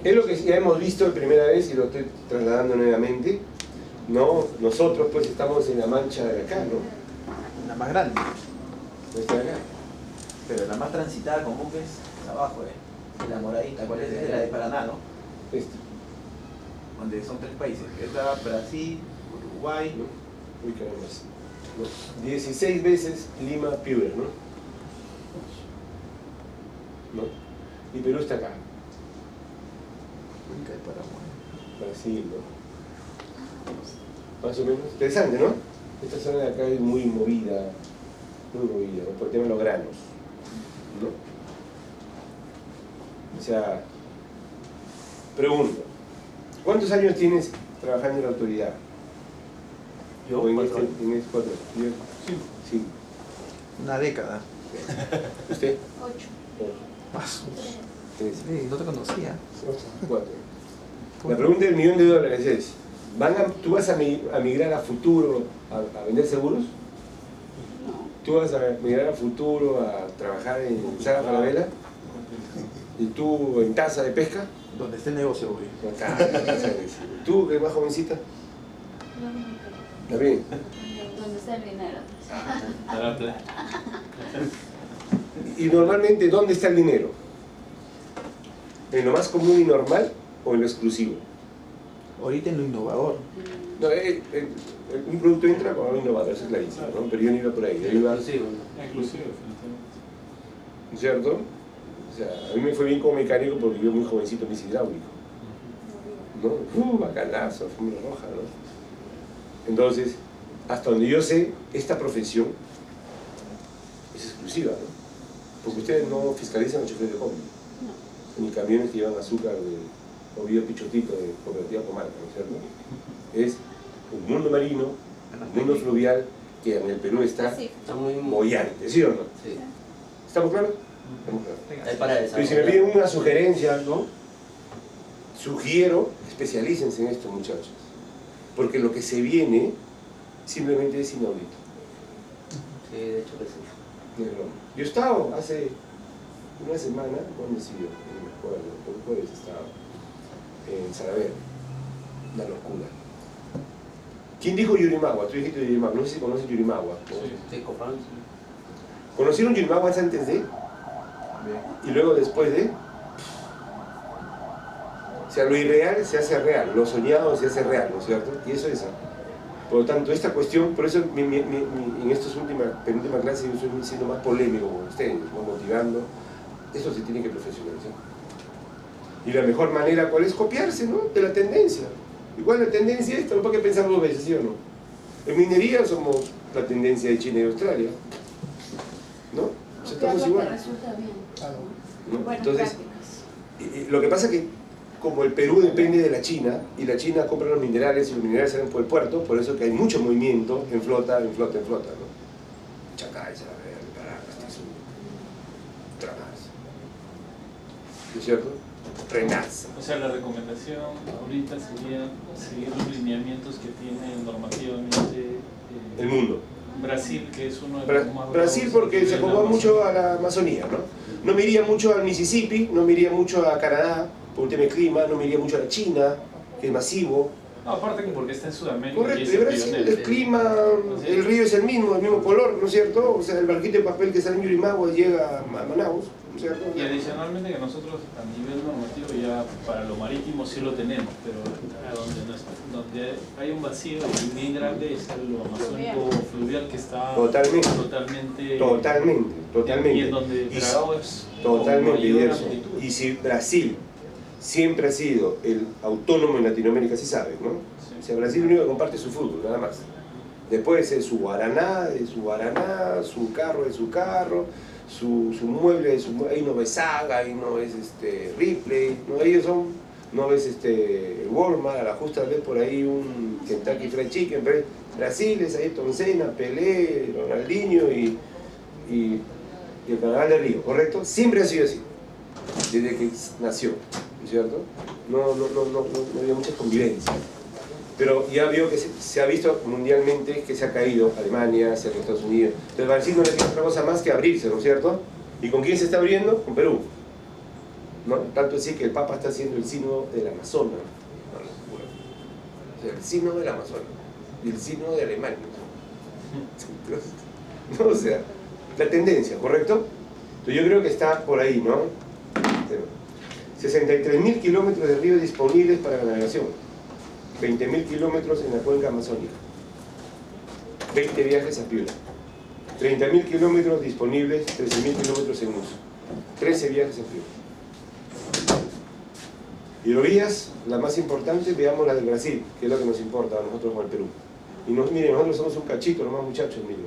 Es lo que ya hemos visto la primera vez y lo estoy trasladando nuevamente, ¿no? Nosotros pues estamos en la mancha de acá, ¿no? La más grande. No está acá. Pero la más transitada con buques es abajo, la moradita, ¿cuál es? Es la de Paraná, ¿no? Donde son 3 países. Está Brasil, Uruguay. ¿No? Uy, caramba. ¿No? 16 veces Lima, Piura, ¿no? ¿No? Y Perú está acá. Cuenca de Paraguay. Brasil, ¿no? Más o menos. Interesante, ¿no? Esta zona de acá es muy movida, ¿no? Por el tema de los granos, ¿no? O sea, pregunto, ¿cuántos años tienes trabajando en la autoridad? Yo, ¿O en 4 años. en 4 años? Sí. Una década. ¿Usted? 8. Más. 3, Sí, no te conocía. 4. La pregunta del $1.000.000 es, ¿tú vas a migrar a futuro a vender seguros? No. ¿Tú vas a migrar a futuro a trabajar en Saga Falabella? ¿Y tú en taza de pesca? Donde esté el negocio, güey. ¿Tú, que es más jovencita? ¿Está bien? ¿Dónde está el dinero? Para plata. Y normalmente, ¿dónde está el dinero? ¿En lo más común y normal o en lo exclusivo? Ahorita en lo innovador. No, un producto entra con algo innovador, eso es clarísimo, ¿no? Pero yo no iba por ahí, yo iba... Inclusive, ¿Cierto? O sea, a mí me fue bien como mecánico porque yo muy jovencito me hice hidráulico, ¿no? Bacanazo, alfombra roja, ¿no? Entonces, hasta donde yo sé, esta profesión es exclusiva, ¿no? Porque ustedes no fiscalizan a choferes de combi, ni camiones que llevan azúcar de Oviedo Pichotito de Cooperativa Comarca, ¿no es cierto? Es un mundo marino, un mundo fluvial que en el Perú está muy boyante, ¿sí o no? Sí. ¿Estamos claros? Estamos claros. Hay para Pero si me piden una sugerencia, ¿no? Sugiero, especialícense en esto, muchachos, porque lo que se viene simplemente es inaudito. Sí, de hecho que sí. No es broma. Yo he estado hace una semana, ¿dónde he sido? No me acuerdo, el jueves estaba en Saravera, una locura. ¿Quién dijo Yurimagua? Tú dijiste Yurimagua, no sé si conocen Yurimagua. Sí, Copán, sí. ¿Conocieron Yurimagua antes de? Y luego después de. O sea, lo irreal se hace real, lo soñado se hace real, ¿no es cierto? Y eso es. Por lo tanto, esta cuestión, por eso en estas penúltimas clases yo estoy siendo más polémico con ustedes, ¿no? Motivando. Esto se tiene que profesionalizar. Y la mejor manera, ¿cuál es? Copiarse, ¿no? De la tendencia. Igual la tendencia esta, no hay que pensar dos veces, ¿sí o no? En minería somos la tendencia de China y Australia, ¿no? O sea, estamos igual. Resulta bien. ¿No? Buenas Entonces, prácticas. lo que pasa es que como el Perú depende de la China, y la China compra los minerales y los minerales salen por el puerto, por eso que hay mucho movimiento en flota, ¿no? Chacay, Caracas, Tizú, Tramas. ¿No es cierto? Renaza. O sea, la recomendación ahorita sería seguir los lineamientos que tiene normativamente El mundo. Brasil, que es uno de los más Brasil porque se acomoda mucho a la Amazonía, ¿no? No me iría mucho al Mississippi, no me iría mucho a Canadá, por un tema de clima, no me iría mucho a la China, que es masivo. No, aparte que porque está en Sudamérica. Correcto, y es de Brasil el clima, el río es el mismo color, ¿no es cierto? O sea, el barquito de papel que sale en Yurimagua llega a Manaus, ¿no es cierto? Y adicionalmente que nosotros a nivel normativo ya para lo marítimo sí lo tenemos, pero donde hay un vacío bien grande es lo amazónico fluvial que está Totalmente. Y en donde el dragado es totalmente con mayor diverso. amplitud. Y si Brasil siempre ha sido el autónomo en Latinoamérica, sí sabes, ¿no? Sí. O sea, Brasil lo único que comparte es su fútbol, nada más. Después es su guaraná, su carro es su carro, su mueble es su mueble. Ahí no ves Saga, ahí no ves Ripley, ¿no? Ellos son, no ves Walmart, a la justa ves por ahí un Kentucky Fried Chicken, pero Brasil es Ayrton Senna, Pelé, Ronaldinho y el Carnaval de Río, ¿correcto? Siempre ha sido así, desde que nació, ¿no es cierto? No había mucha convivencia. Pero ya veo que se ha visto mundialmente que se ha caído Alemania, hacia los Estados Unidos. Entonces Brasil no le queda otra cosa más que abrirse, ¿no es cierto? ¿Y con quién se está abriendo? Con Perú, ¿no? Tanto así que el Papa está haciendo el sínodo del Amazonas. O sea, el sínodo del Amazonas y el sínodo de Alemania. No, o sea, la tendencia, ¿correcto? Entonces yo creo que está por ahí, ¿no? 63.000 kilómetros de río disponibles para la navegación, 20.000 kilómetros en la cuenca amazónica, 20 viajes a Piura, 30.000 kilómetros disponibles, 13.000 kilómetros en uso, 13 viajes a Piura. Hidrovías, la más importante, veamos la del Brasil, que es lo que nos importa a nosotros como al Perú. Y miren, nosotros somos un cachito, nomás muchachos, miren.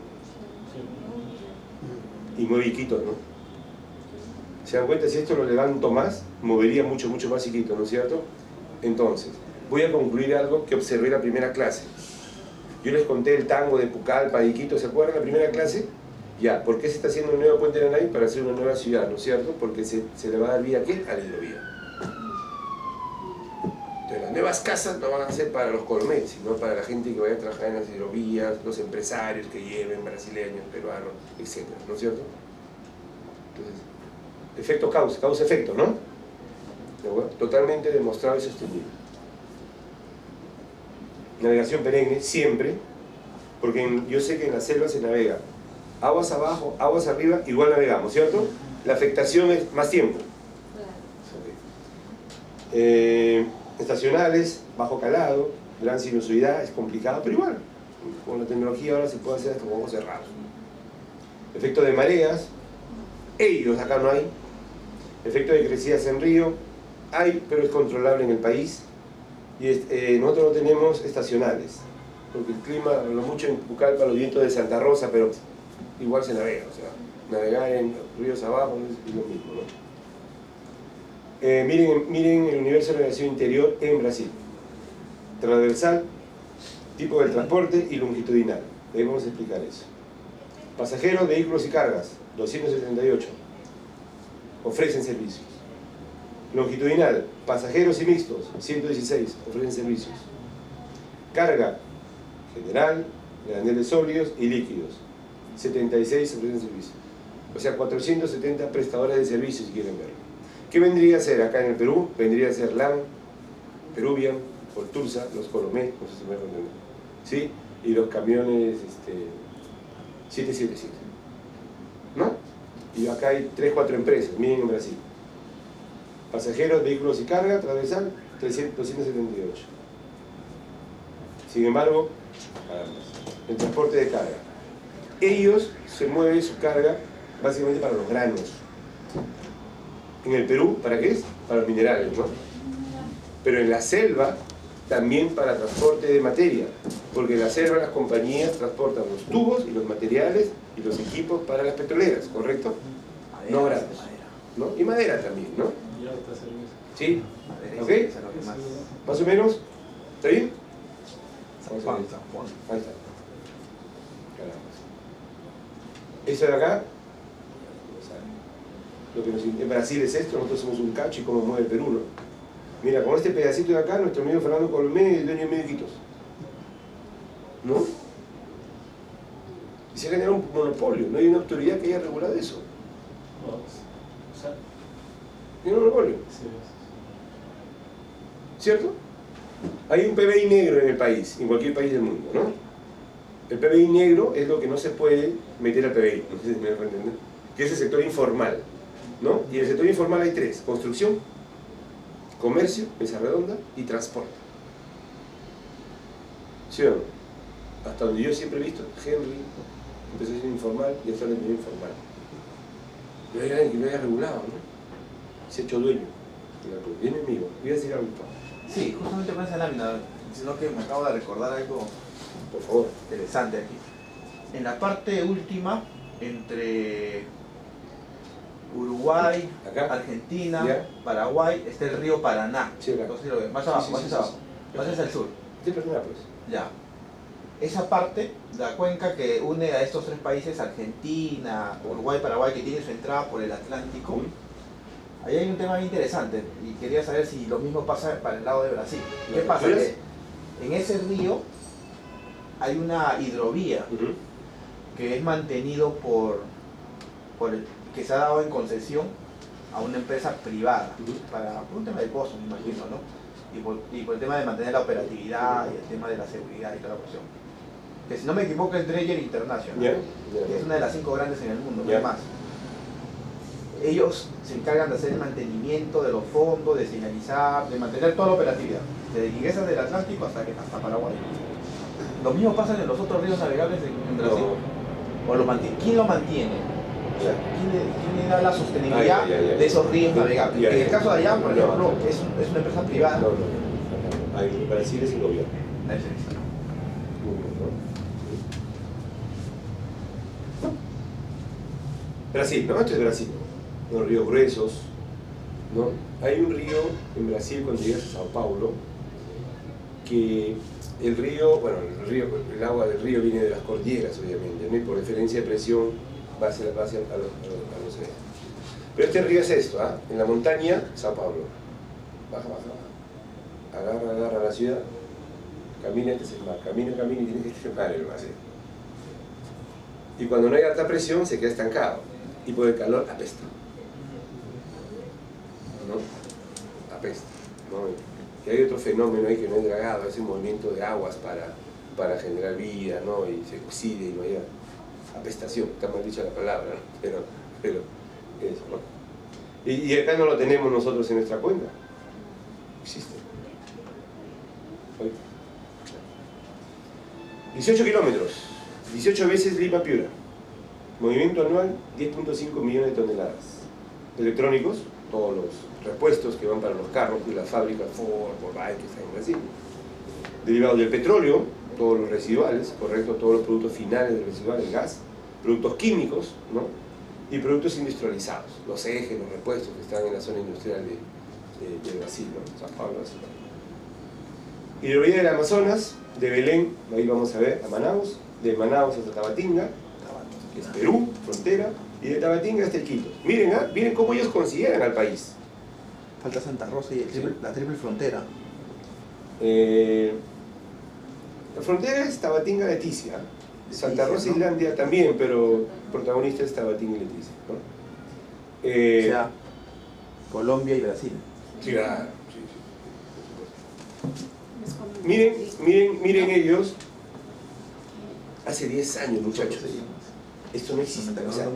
Y 9 Iquitos, ¿no? ¿Se dan cuenta? Si esto lo levanto más, movería mucho más Iquitos, ¿no es cierto? Entonces, voy a concluir algo que observé la primera clase. Yo les conté el tango de Pucallpa, de Iquitos, ¿se acuerdan la primera clase? Ya, ¿por qué se está haciendo un nuevo puente de Nanay? Para hacer una nueva ciudad, ¿no es cierto? Porque se le va a dar vida, ¿qué? A la hidrovía. Entonces, las nuevas casas no van a ser para los colmets, sino para la gente que vaya a trabajar en las hidrovías, los empresarios que lleven, brasileños, peruanos, etc. ¿No es cierto? Entonces, efecto causa-efecto, ¿no? Totalmente demostrado y sostenido. Navegación perenne, siempre, porque yo sé que en la selva se navega aguas abajo, aguas arriba, igual navegamos, ¿cierto? La afectación es más tiempo. Esta estacionales, bajo calado, gran sinuosidad, es complicado, pero igual, con la tecnología ahora se puede hacer hasta con ojos cerrados. Efecto de mareas, ellos acá no hay. Efecto de crecidas en río, hay, pero es controlable en el país. Y nosotros no tenemos estacionales, porque el clima, lo mucho en Pucallpa, los vientos de Santa Rosa, pero igual se navega, o sea, navegar en ríos abajo es lo mismo, ¿no? Miren el universo de navegación interior en Brasil. Transversal, tipo del transporte y longitudinal. Ahí vamos a explicar eso. Pasajeros, vehículos y cargas, 278. Ofrecen servicios. Longitudinal, pasajeros y mixtos, 116. Ofrecen servicios. Carga, general, graneles sólidos y líquidos, 76 ofrecen servicios. O sea, 470 prestadores de servicios, si quieren verlo. ¿Qué vendría a ser acá en el Perú? Vendría a ser LAN, Peruvian, Fortursa, los Colomé, no sé si me van a entender, ¿sí? Y los camiones 777, ¿no? Y acá hay 3-4 empresas, miren en Brasil. Pasajeros, vehículos y carga, transversal, 278. Sin embargo, el transporte de carga. Ellos se mueven su carga básicamente para los granos. En el Perú, ¿para qué es? Para los minerales, ¿no? Pero en la selva también para transporte de materia, porque en la selva las compañías transportan los tubos y los materiales y los equipos para las petroleras, ¿correcto? Madera, No granos, ¿no? Y madera también, ¿no? Ya está servicio. ¿Sí? Madera, ¿Ok? eso es lo que más. ¿Más o menos? ¿Está bien? San Juan, San Juan. Ahí está. Caramba. Eso de acá, lo que en Brasil es esto, nosotros somos un cacho y cómo mueve el Perú, ¿no? Mira, con este pedacito de acá, nuestro amigo Fernando Colomé es dueño de medio Iquitos, ¿no? Y se ha generado un monopolio, no hay una autoridad que haya regulado eso. No, o sea, Hay un monopolio, sí, ¿cierto? Hay un PBI negro en el país, en cualquier país del mundo, ¿no? El PBI negro es lo que no se puede meter al PBI, no sé si me dejo entender, que es el sector informal, ¿no? Y en el sector informal hay 3: construcción, comercio, mesa redonda y transporte. ¿Sí o no? Hasta donde yo siempre he visto, Henry empezó siendo informal y hasta ahora terminó informal. Pero hay alguien que lo haya regulado, ¿no? Se ha hecho dueño. Viene amigo, voy a decir algo. Sí, justamente con esa lámina, sino que me acabo de recordar algo Por favor. interesante aquí. En la parte última, entre Uruguay, Acá. Argentina, Ya. Paraguay, está el río Paraná. Sí, acá. Entonces, lo ves, más abajo, Sí, más sí, hacia sí, abajo, sí. más hacia el sur. ¿Qué persona, pues? Ya. Esa parte, la cuenca que une a estos 3 países, Argentina, Uruguay, Paraguay, que tiene su entrada por el Atlántico, ahí hay un tema bien interesante y quería saber si lo mismo pasa para el lado de Brasil. ¿Qué pasa? Que en ese río hay una hidrovía que es mantenido por que se ha dado en concesión a una empresa privada para un tema de costo, me imagino, ¿no? Y por el tema de mantener la operatividad y el tema de la seguridad y toda la cuestión. Que si no me equivoco es Dreyer International, que es una de las 5 grandes en el mundo, no hay más. Ellos se encargan de hacer el mantenimiento de los fondos, de señalizar, de mantener toda la operatividad, desde Guiguesas del Atlántico hasta Paraguay. Lo mismo pasa en los otros ríos navegables en Brasil. ¿Quién lo mantiene? ¿Quién le da la sostenibilidad de esos ríos navegables? En el caso de allá, por ejemplo, es una empresa privada. No. Ahí Brasil es el gobierno. Brasil, ¿no? Esto es Brasil. Los ríos gruesos, ¿no? Hay un río en Brasil cuando llegas a Sao Paulo que el río, bueno, el agua del río viene de las cordilleras, obviamente, ¿no? Y por diferencia de presión va hacia a los océanos. Pero este río es esto, ¿ah? En la montaña, Sao Paulo. Baja. Agarra la ciudad, camina este es el mar, camina y tiene que estrepar el mar, ¿sí? Y cuando no hay alta presión se queda estancado y por el calor apesta, ¿no? Apesta, ¿no? Y hay otro fenómeno ahí que no es dragado, ese movimiento de aguas para generar vida, ¿no? Y se oxide y no haya apestación, está mal dicha la palabra, ¿no? Pero eso, ¿no? Y acá no lo tenemos nosotros en nuestra cuenca, existe. Hoy. 18 kilómetros, 18 veces Lima-Piura. Movimiento anual, 10.5 millones de toneladas. Electrónicos, todos los repuestos que van para los carros y las fábricas Ford, Volkswagen que están en Brasil. Derivados del petróleo, todos los residuales, correcto, todos los productos finales del residual, el gas, productos químicos, ¿no? Y productos industrializados, los ejes, los repuestos que están en la zona industrial de Brasil, ¿no? San Pablo, Brasil. Hidrovía del Amazonas, de Belén, ahí vamos a ver, a Manaus, de Manaus hasta Tabatinga, que es Perú, frontera, y de Tabatinga hasta Iquitos. Miren, miren cómo ellos consideran al país. Falta Santa Rosa y la triple frontera. La frontera es Tabatinga-Leticia. Santa Rosa, Islandia también, pero protagonista es Tabatinga y Leticia, ¿no? O sea, Colombia y Brasil. Sí, claro, sí. Miren ellos, hace 10 años, muchachos, esto no existía. O sea,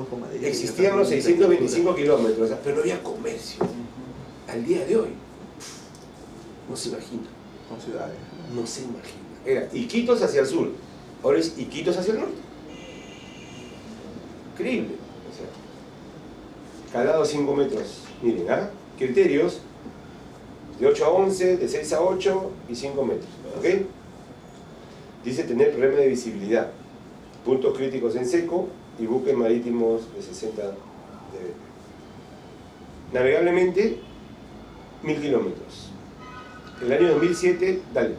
existían los 625 kilómetros, pero no había comercio. Al día de hoy, no se imagina. Son ciudades. No se imagina. Era Iquitos hacia el sur, ahora es Iquitos hacia el norte. Increíble. O sea, calado 5 metros. Miren, criterios de 8 a 11, de 6 a 8 y 5 metros. ¿Ok? Dice tener problema de visibilidad, puntos críticos en seco y buques marítimos de 60 de navegablemente 1000 kilómetros. El año 2007, dale.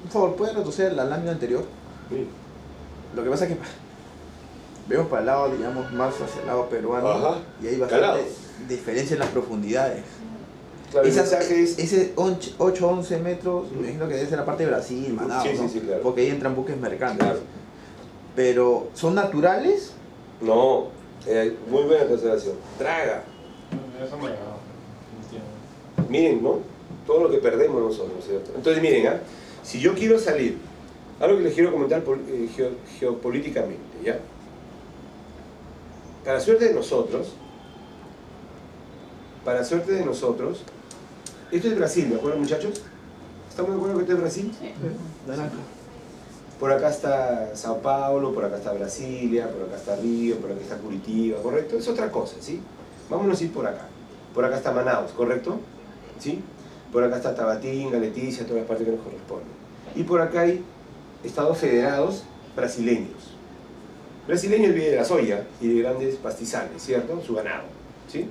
Por favor, ¿puede retroceder la lámina anterior? Sí. Lo que pasa es que vemos para el lado, digamos, más hacia el lado peruano. Ajá. Y hay bastante diferencia en las profundidades. Claro, ese 8-11 metros, me imagino que debe ser la parte de Brasil, Manaus, sí, ¿no? sí, claro. Porque ahí entran buques mercantes. Claro. Pero, ¿son naturales? No, muy buena consideración. Traga. Eso me agrada. Miren, ¿no? Todo lo que perdemos nosotros, ¿cierto? Entonces, miren, si yo quiero salir, algo que les quiero comentar geopolíticamente, ¿ya? Para suerte de nosotros, esto es Brasil, ¿de acuerdo, muchachos? ¿Estamos de acuerdo que esto es Brasil? Sí. Naranja. Por acá está Sao Paulo, por acá está Brasilia, por acá está Río, por acá está Curitiba, ¿correcto? Es otra cosa, ¿sí? Vámonos a ir por acá. Por acá está Manaus, ¿correcto? ¿Sí? Por acá está Tabatinga, Leticia, todas las partes que nos corresponden. Y por acá hay estados federados brasileños. Brasileños vive de la soya y de grandes pastizales, ¿cierto? Su ganado, ¿sí?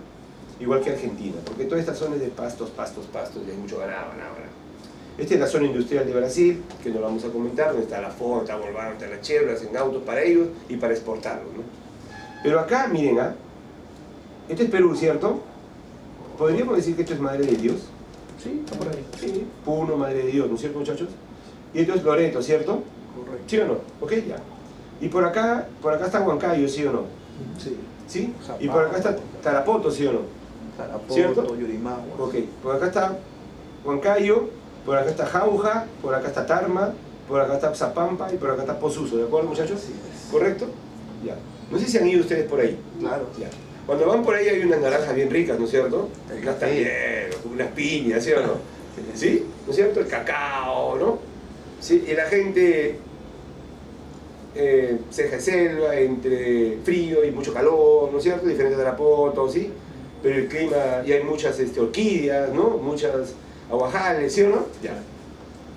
Igual que Argentina, porque toda esta zona es de pastos, y hay mucho ganado. Esta es la zona industrial de Brasil, que nos vamos a comentar, donde está la Ford, está Volkswagen, está la Chevrolet, hacen autos para ellos y para exportarlos, ¿no? Pero acá, miren, este es Perú, ¿cierto? ¿Podríamos decir que esto es Madre de Dios? Sí, está por ahí. Sí, Puno, Madre de Dios, ¿no es cierto, muchachos? Y esto es Loreto, ¿cierto? Correcto. ¿Sí o no? ¿Ok? Ya. Y por acá está Huancayo, ¿sí o no? Sí. ¿Sí? Y por acá está Tarapoto, ¿sí o no? Tarapoto, ¿cierto? Yurimaguas. Ok, por acá está Huancayo, por acá está Jauja, por acá está Tarma, por acá está Zapampa y por acá está Posuso, ¿de acuerdo, muchachos? Así es. ¿Correcto? Ya. No sé si han ido ustedes por ahí. Claro. Ya. Cuando van por ahí hay unas naranjas bien ricas, ¿no es cierto? El Unas café. talleres, unas piñas, ¿sí o no? ¿Sí? ¿No es cierto? El cacao, ¿no? Sí, y la gente ceja de selva, entre frío y mucho calor, ¿no es cierto? Diferente de Tarapoto, ¿sí? Pero el clima, y hay muchas orquídeas, ¿no? Muchas aguajales, ¿sí o no? Ya.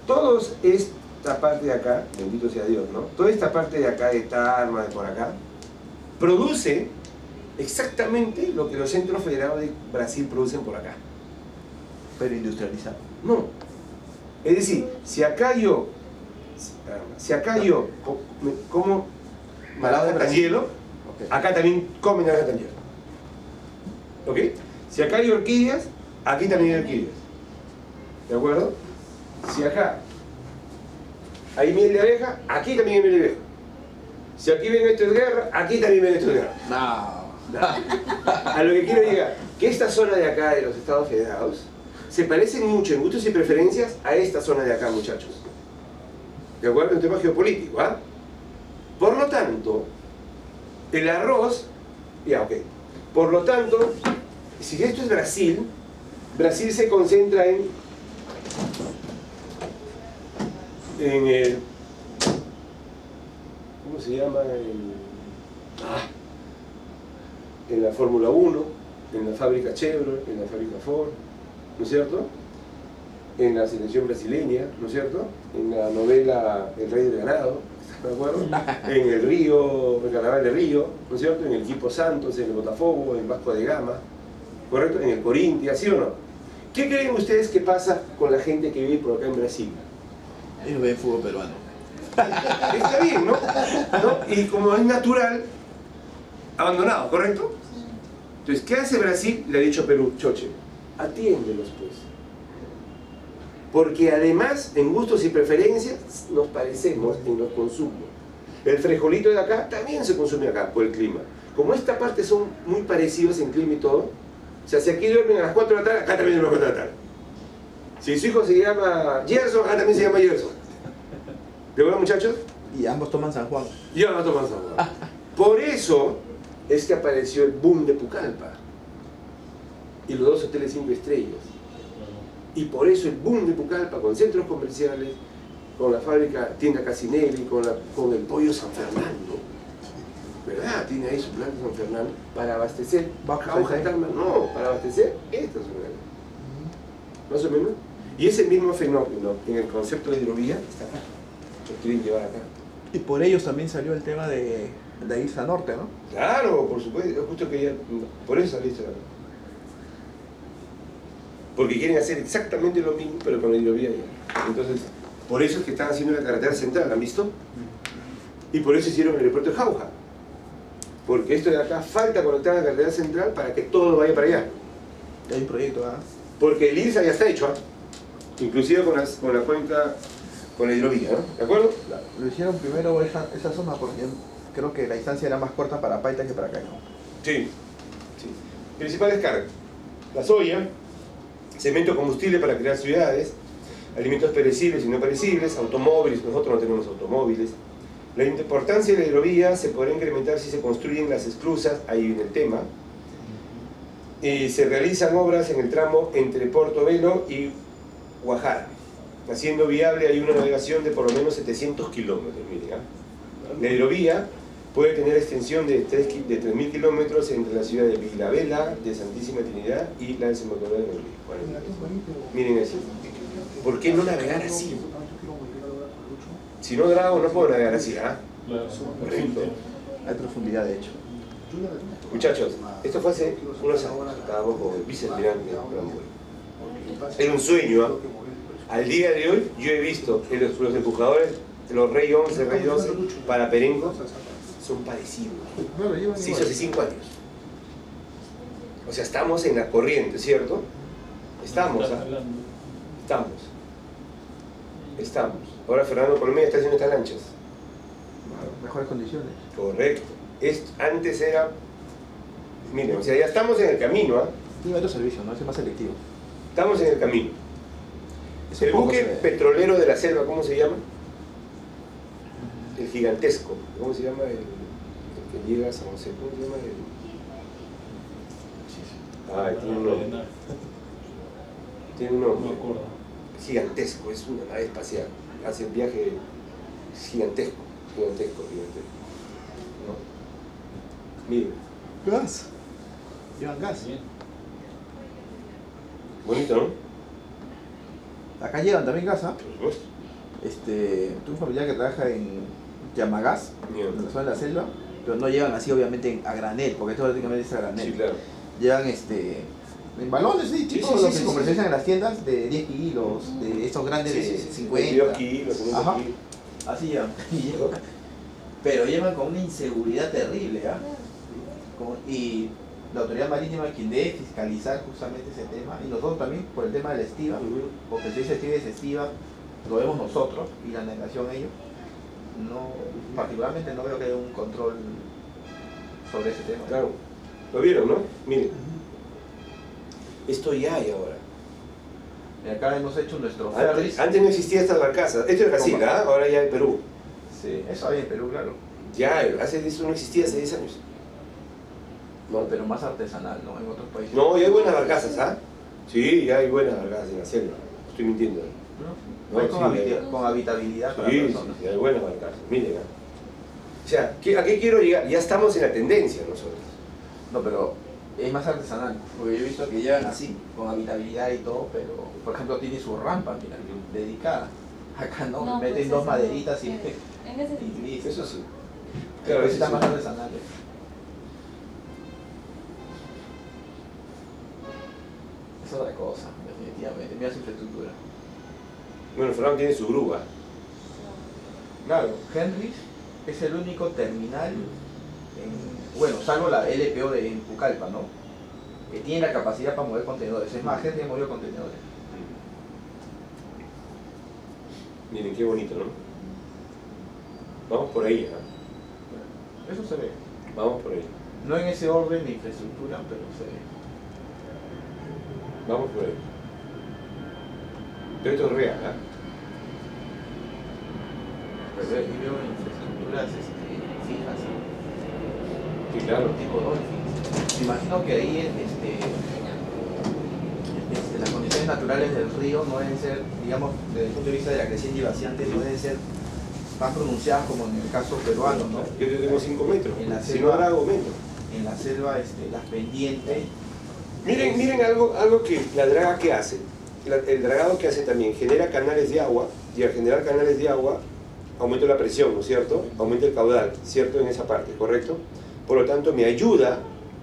Todos esta parte de acá, bendito sea Dios, ¿no? Toda esta parte de acá, de Tarma, de por acá, produce exactamente lo que los centros federados de Brasil producen por acá. Pero industrializado. No. Es decir, si acá yo como naranja tan hielo, Okay. acá también comen naranja tan hielo. ¿Ok? Si acá hay orquídeas, aquí también hay orquídeas. ¿De acuerdo? Si acá hay miel de abeja, aquí también hay miel de abeja. Si aquí ven esto de guerra, aquí también ven esto de guerra. No. A lo que quiero llegar, que esta zona de acá de los Estados Federados se parecen mucho en gustos y preferencias a esta zona de acá, muchachos. ¿De acuerdo? Es un tema geopolítico, ¿ah? Por lo tanto, el arroz, ya, ok. Por lo tanto, si esto es Brasil, Brasil se concentra en en el... ¿Cómo se llama? En la Fórmula 1, en la fábrica Chevrolet, en la fábrica Ford, ¿no es cierto? En la selección brasileña, ¿no es cierto? En la novela El Rey del Ganado, ¿de acuerdo? En el Río, el Carnaval de Río, ¿no es cierto? En el equipo Santos, en el Botafogo, en el Vasco de Gama, ¿correcto? En el Corinthians, ¿sí o no? ¿Qué creen ustedes que pasa con la gente que vive por acá en Brasil? Ellos ven fútbol peruano. Está bien, ¿no? Y como es natural, abandonado, ¿correcto? Entonces, ¿qué hace Brasil? Le ha dicho a Perú, choche, atiéndelos pues. Porque además, en gustos y preferencias, nos parecemos en los consumos. El frijolito de acá también se consume acá, por el clima. Como esta parte son muy parecidos en clima y todo, o sea, si aquí duermen a las 4 de la tarde, acá también duermen a las 4 de la tarde. Si su hijo se llama Gerson, acá también se llama Gerson. ¿De verdad, muchachos? Y ambos toman San Juan. Y ahora toman San Juan. Por eso es que apareció el boom de Pucallpa y los 2 hoteles 5 estrellas. Y por eso el boom de Pucallpa, con centros comerciales, con la fábrica tienda Casinelli, con el pollo San Fernando, ¿verdad? Tiene ahí su planta San Fernando para abastecer. Jauja Talma, no, para abastecer esta zona. Más o menos. Y ese mismo fenómeno en el concepto de hidrovía está acá. Lo quieren llevar acá. Y por ellos también salió el tema de irse al norte, ¿no? Claro, por supuesto, justo que ya, por eso saliste la... Porque quieren hacer exactamente lo mismo, pero con la hidrovía ya. Entonces, por eso es que están haciendo la carretera central, ¿han visto? Y por eso hicieron el aeropuerto de Jauja. Porque esto de acá falta conectar a la carretera central para que todo vaya para allá. Hay un proyecto, ¿ah? Porque el IRSA ya está hecho, ¿ah? Inclusive con la cuenca, con la hidrovía, ¿no? ¿De acuerdo? Lo hicieron primero esa zona porque creo que la distancia era más corta para Paita que para Callao. Sí. Principales cargas. La soya, cemento combustible para crear ciudades, alimentos perecibles y no perecibles, automóviles, nosotros no tenemos automóviles. La importancia de la hidrovía se podrá incrementar si se construyen las esclusas, ahí viene el tema, y se realizan obras en el tramo entre Portobelo y Guajara, haciendo viable ahí una navegación de por lo menos 700 kilómetros. Miren, ¿eh? La hidrovía puede tener extensión de 3.000 kilómetros entre la ciudad de Villavela, de Santísima Trinidad y la desembocadura de Río. Miren eso. ¿Por qué no navegar así? Si no drago, no puedo navegar así, ¿ah? Correcto. Hay profundidad, de hecho. Muchachos, esto fue hace unos años, estábamos con el vicealmirante Ramboy. Era un sueño, ¿ah? Al día de hoy yo he visto que los empujadores, los Rey 11, Rey 12, para Perenco, son parecidos. Se hizo hace 5 años. O sea, estamos en la corriente, ¿cierto? Estamos, ¿ah? Estamos. Ahora Fernando Colmeia está haciendo estas lanchas. Mejores condiciones. Correcto. Antes era... Miren, o sea, ya estamos en el camino, ¿ah? Tiene otro servicio, ¿no? Es más selectivo. Estamos en el camino. El buque petrolero de la selva, ¿cómo se llama? El gigantesco. ¿Cómo se llama? El que llega a San José. ¿Cómo se llama? Tiene un nombre. Tiene un nombre. No me acuerdo. Gigantesco, es una nave espacial. Hace el viaje gigantesco. ¿No? Miren. Gas. Llevan gas. Bien. Bonito, ¿no? Acá llevan también gas, ¿ah? Por supuesto. Tengo un familiar que trabaja en Yamagas, en la zona de la selva, pero no llevan así obviamente a granel, porque esto prácticamente es a granel. Sí, claro. Llevan en balones, sí, tipo los que comercializan en las tiendas de 10 kilos, de estos grandes de 50. 22 kilos, 50 Ajá. kilos. Así llevan. Pero llevan con una inseguridad terrible, ¿ah? Y la autoridad marítima quien debe fiscalizar justamente ese tema, y nosotros también por el tema de la estiva, porque si esa estiva es estiva, lo vemos nosotros y la negación a ellos. No, particularmente no veo que haya un control sobre ese tema. Claro. ¿Lo vieron, no? Miren. Esto ya hay ahora. Y acá hemos hecho nuestros ferries. Antes no existía estas barcazas. Esto es Brasil, ¿ah? Ahora ya en Perú. Sí, eso hay en Perú, claro. Ya, eso no existía hace 10 años. No, pero más artesanal, ¿no? En otros países. No, ya hay buenas barcazas, ¿ah? Sí, ya hay buenas barcazas en la selva. Estoy mintiendo. No hay sí, con habitabilidad para sí, personas. sí, hay buenas barcazas, miren. O sea, ¿a qué quiero llegar? Ya estamos en la tendencia nosotros. No, pero es más artesanal, porque yo he visto que llegan así, con habitabilidad y todo, pero por ejemplo tiene su rampa, mira, dedicada. Acá no, No, meten pues dos eso maderitas y, en ese y sentido. listo. Eso sí. Claro, Claro, está eso más sí. artesanal. Es otra cosa, definitivamente. Mira su infraestructura. Bueno, Fernando tiene su grúa. Claro, Henry's es el único terminal, bueno, salvo la LPO en Pucallpa, ¿no? Que tiene la capacidad para mover contenedores. Es más, Henry ha movido contenedores. Miren qué bonito, ¿no? Vamos por ahí, Eso se ve. Vamos por ahí. No en ese orden de infraestructura, pero se ve. Vamos por ahí. Pero esto es real, Pero aquí veo infraestructuras fijas. Sí, claro. Tipo Dolphins. Me imagino que ahí las condiciones naturales del río no deben ser, digamos, desde el punto de vista de la creciente y vaciante, no deben ser tan pronunciadas como en el caso peruano, ¿no? Yo tengo 5 metros. En la Si selva- no hago menos. En la selva, las pendientes. Miren algo que la draga que hace. El dragado que hace también genera canales de agua, y al generar canales de agua aumenta la presión, ¿no es cierto? Aumenta el caudal, ¿cierto? En esa parte, ¿correcto? Por lo tanto, me ayuda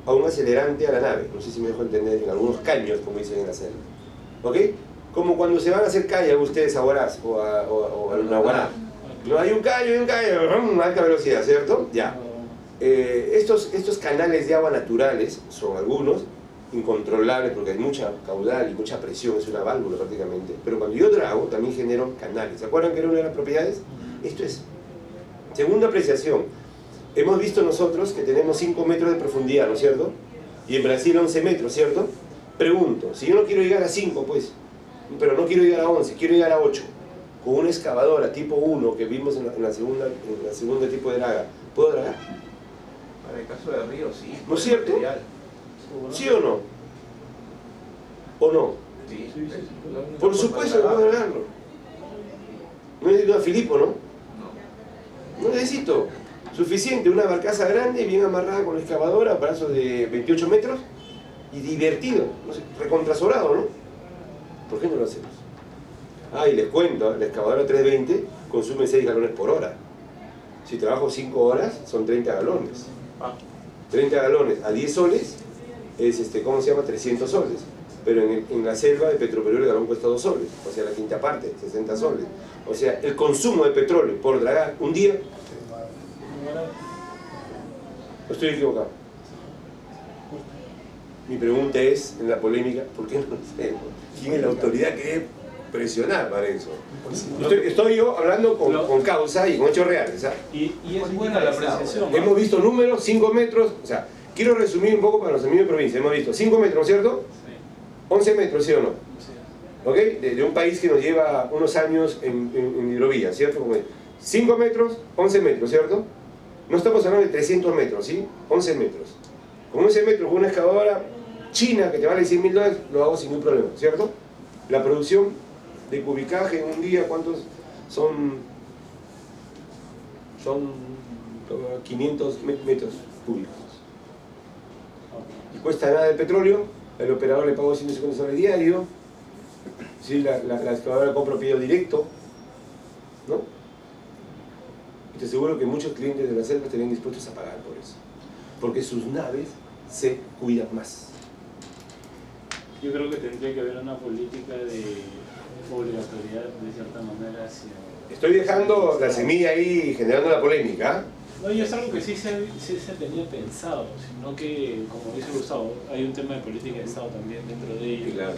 a un acelerante a la nave. No sé si me dejo entender, en algunos caños, como dicen en la selva. ¿Ok? Como cuando se van a hacer kayak ustedes a Huaraz o a Naguará. No hay un caño, alta velocidad, ¿cierto? Ya. Estos canales de agua naturales son algunos incontrolables porque hay mucha caudal y mucha presión, es una válvula prácticamente. Pero cuando yo drago, también genero canales. ¿Se acuerdan que era una de las propiedades? Esto es. Segunda apreciación. Hemos visto nosotros que tenemos 5 metros de profundidad, ¿no es cierto? Y en Brasil 11 metros, ¿cierto? Pregunto, si yo no quiero llegar a 5, pues, pero no quiero llegar a 11, quiero llegar a 8, con una excavadora tipo 1 que vimos en la segunda tipo de draga, ¿puedo dragar? Para el caso del río, sí. ¿No es cierto? Material. ¿Sí o no? ¿O no? Sí, Sí, sí, sí. Por supuesto que puedo dragarlo. No necesito a Filipo, ¿no? No. No necesito. Suficiente, una barcaza grande, bien amarrada con la excavadora, brazos de 28 metros, y divertido, no sé, recontrasolado, ¿no? ¿Por qué no lo hacemos? Ah, y les cuento, la excavadora 320 consume 6 galones por hora. Si trabajo 5 horas, son 30 galones. 30 galones a 10 soles es, ¿cómo se llama? 300 soles. Pero en la selva de Petroperú el galón cuesta 2 soles, o sea, la quinta parte, 60 soles. O sea, el consumo de petróleo por dragar un día, ¿o estoy equivocado? Mi pregunta es, en la polémica, ¿por qué no lo hacemos? ¿Quién es la autoridad que debe presionar para eso? Estoy yo hablando con causa y con hechos reales, ¿sabes? Y es buena la apreciación, ¿no? Hemos visto números, 5 metros, o sea, quiero resumir un poco para los amigos de provincia. Hemos visto 5 metros, ¿no es cierto? Sí, 11 metros, ¿sí o no? sí. ¿Ok? De un país que nos lleva unos años en hidrovía, ¿cierto? Como 5 metros, 11 metros, ¿cierto? No estamos hablando de 300 metros, ¿sí? 11 metros. Con 11 metros, con una excavadora china que te vale $100.000, lo hago sin ningún problema, ¿cierto? La producción de cubicaje en un día, ¿cuántos son? Son 500 metros cúbicos. Y cuesta nada el petróleo, el operador le pago 150 soles diario, ¿sí? la excavadora compra pedido directo, ¿no? Y te aseguro que muchos clientes de la selva estarían dispuestos a pagar por eso, porque sus naves se cuidan más. Yo creo que tendría que haber una política de obligatoriedad de cierta manera hacia... Estoy dejando la semilla ahí generando la polémica. No, y es algo que sí se tenía pensado, sino que, como dice Gustavo, hay un tema de política de Estado también dentro de ello, Claro.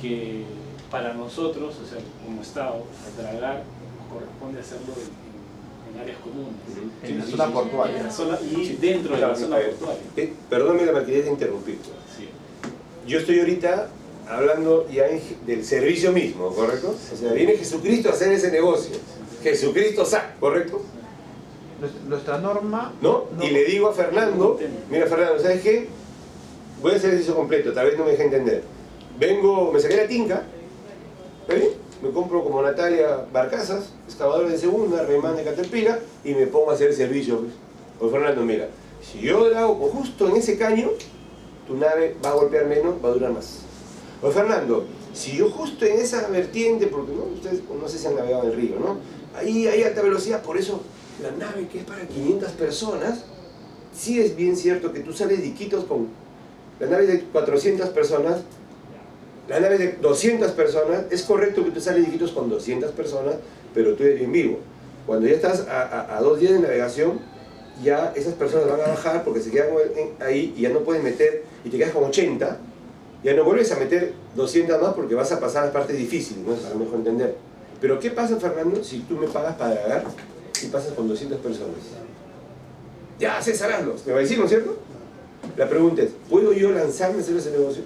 que para nosotros, o sea, como Estado, dragar corresponde hacerlo en áreas comunes. En la zona portuaria. En la zona, y dentro de la zona portuaria. Perdóname la marquidez de interrumpir. Sí. Yo estoy ahorita hablando ya del servicio mismo, ¿correcto? O sea, viene Jesucristo a hacer ese negocio. Jesucristo saca, ¿correcto? Nuestra norma... ¿No? Y le digo a Fernando, mira Fernando, ¿sabes qué? Voy a hacer el ejercicio completo, tal vez no me deje entender. Vengo, me saqué la tinca, ¿está bien? me compro como Natalia barcazas, excavadores de segunda, remán de Caterpillar, y me pongo a hacer el servicio. Pues Fernando, mira, si yo la hago justo en ese caño, tu nave va a golpear menos, va a durar más. Pues Fernando, si yo justo en esa vertiente, porque ¿no? Ustedes no sé si han navegado en el río, ¿no? Ahí hay alta velocidad, por eso la nave que es para 500 personas, sí es bien cierto que tú sales diquitos con la nave de 400 personas, la nave de 200 personas, es correcto que tú sales diquitos con 200 personas, pero tú eres bien vivo. Cuando ya estás a 2 días de navegación, ya esas personas van a bajar porque se quedan ahí y ya no pueden meter, y te quedas con 80, ya no vuelves a meter 200 más porque vas a pasar las partes difíciles, ¿no? Es a lo mejor entender. Pero ¿qué pasa, Fernando, si tú me pagas para navegar y pasas con 200 personas? Ya, César, hazlo, me va a decir, ¿no es cierto? La pregunta es, ¿puedo yo lanzarme a hacer ese negocio?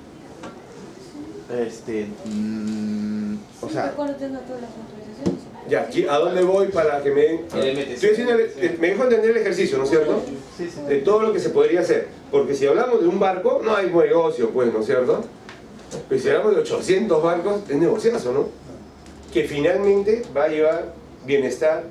O sea, cuando tenga todas las autorizaciones. Ya, aquí, ¿a dónde voy para que me den? Estoy haciendo me dejo entender el ejercicio, ¿no es cierto? sí, sí. De todo lo que se podría hacer. Porque si hablamos de un barco, no hay negocio, pues, ¿no es cierto? Pero si hablamos de 800 barcos, es negociazo, ¿no? Que finalmente va a llevar bienestar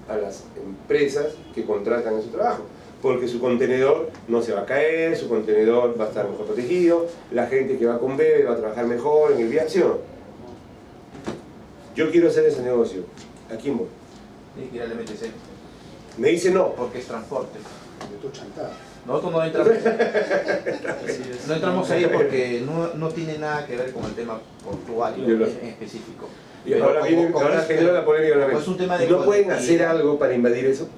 a las empresas que contratan ese trabajo. Porque su contenedor no se va a caer, su contenedor va a estar mejor protegido, la gente que va con bebé va a trabajar mejor en el viaje, ¿sí o no? Yo quiero hacer ese negocio. ¿A quién voy? Tiene que ir al MTC, Me dice no. porque es transporte. De tu chantada. Nosotros no entramos, no entramos ahí porque no tiene nada que ver con el tema portuario en específico. Y ahora genera la polémica como nuevamente. es un tema de ¿No pueden conectividad, hacer algo para invadir eso?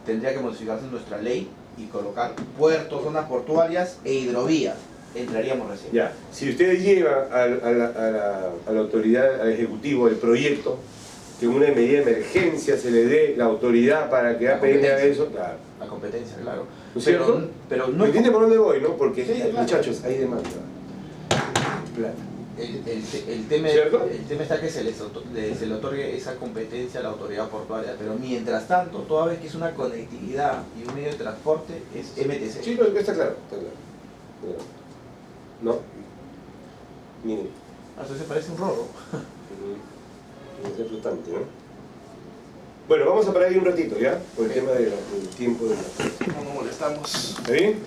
Tendría que modificarse nuestra ley y colocar puertos, zonas portuarias e hidrovías. Entraríamos recién. Ya, si ustedes llevan a la autoridad, al ejecutivo del proyecto, que en una medida de emergencia se le dé la autoridad para que APN haga eso, claro. La competencia, claro. ¿No es cierto? Pero no ¿Me es entienden por dónde voy, no? Porque, Sí, claro. muchachos, hay demanda. Plata. el tema ¿Cierto? está que se le otorgue esa competencia a la autoridad portuaria, pero mientras tanto, toda vez que es una conectividad y un medio de transporte, es MTC. Sí, no, está claro, está claro. ¿No? Miren. Eso se parece un rorro. Es flotante, ¿no? Bueno, vamos a parar ahí un ratito, ¿ya? Por el tema del tiempo de la... No molestamos. ¿Está bien?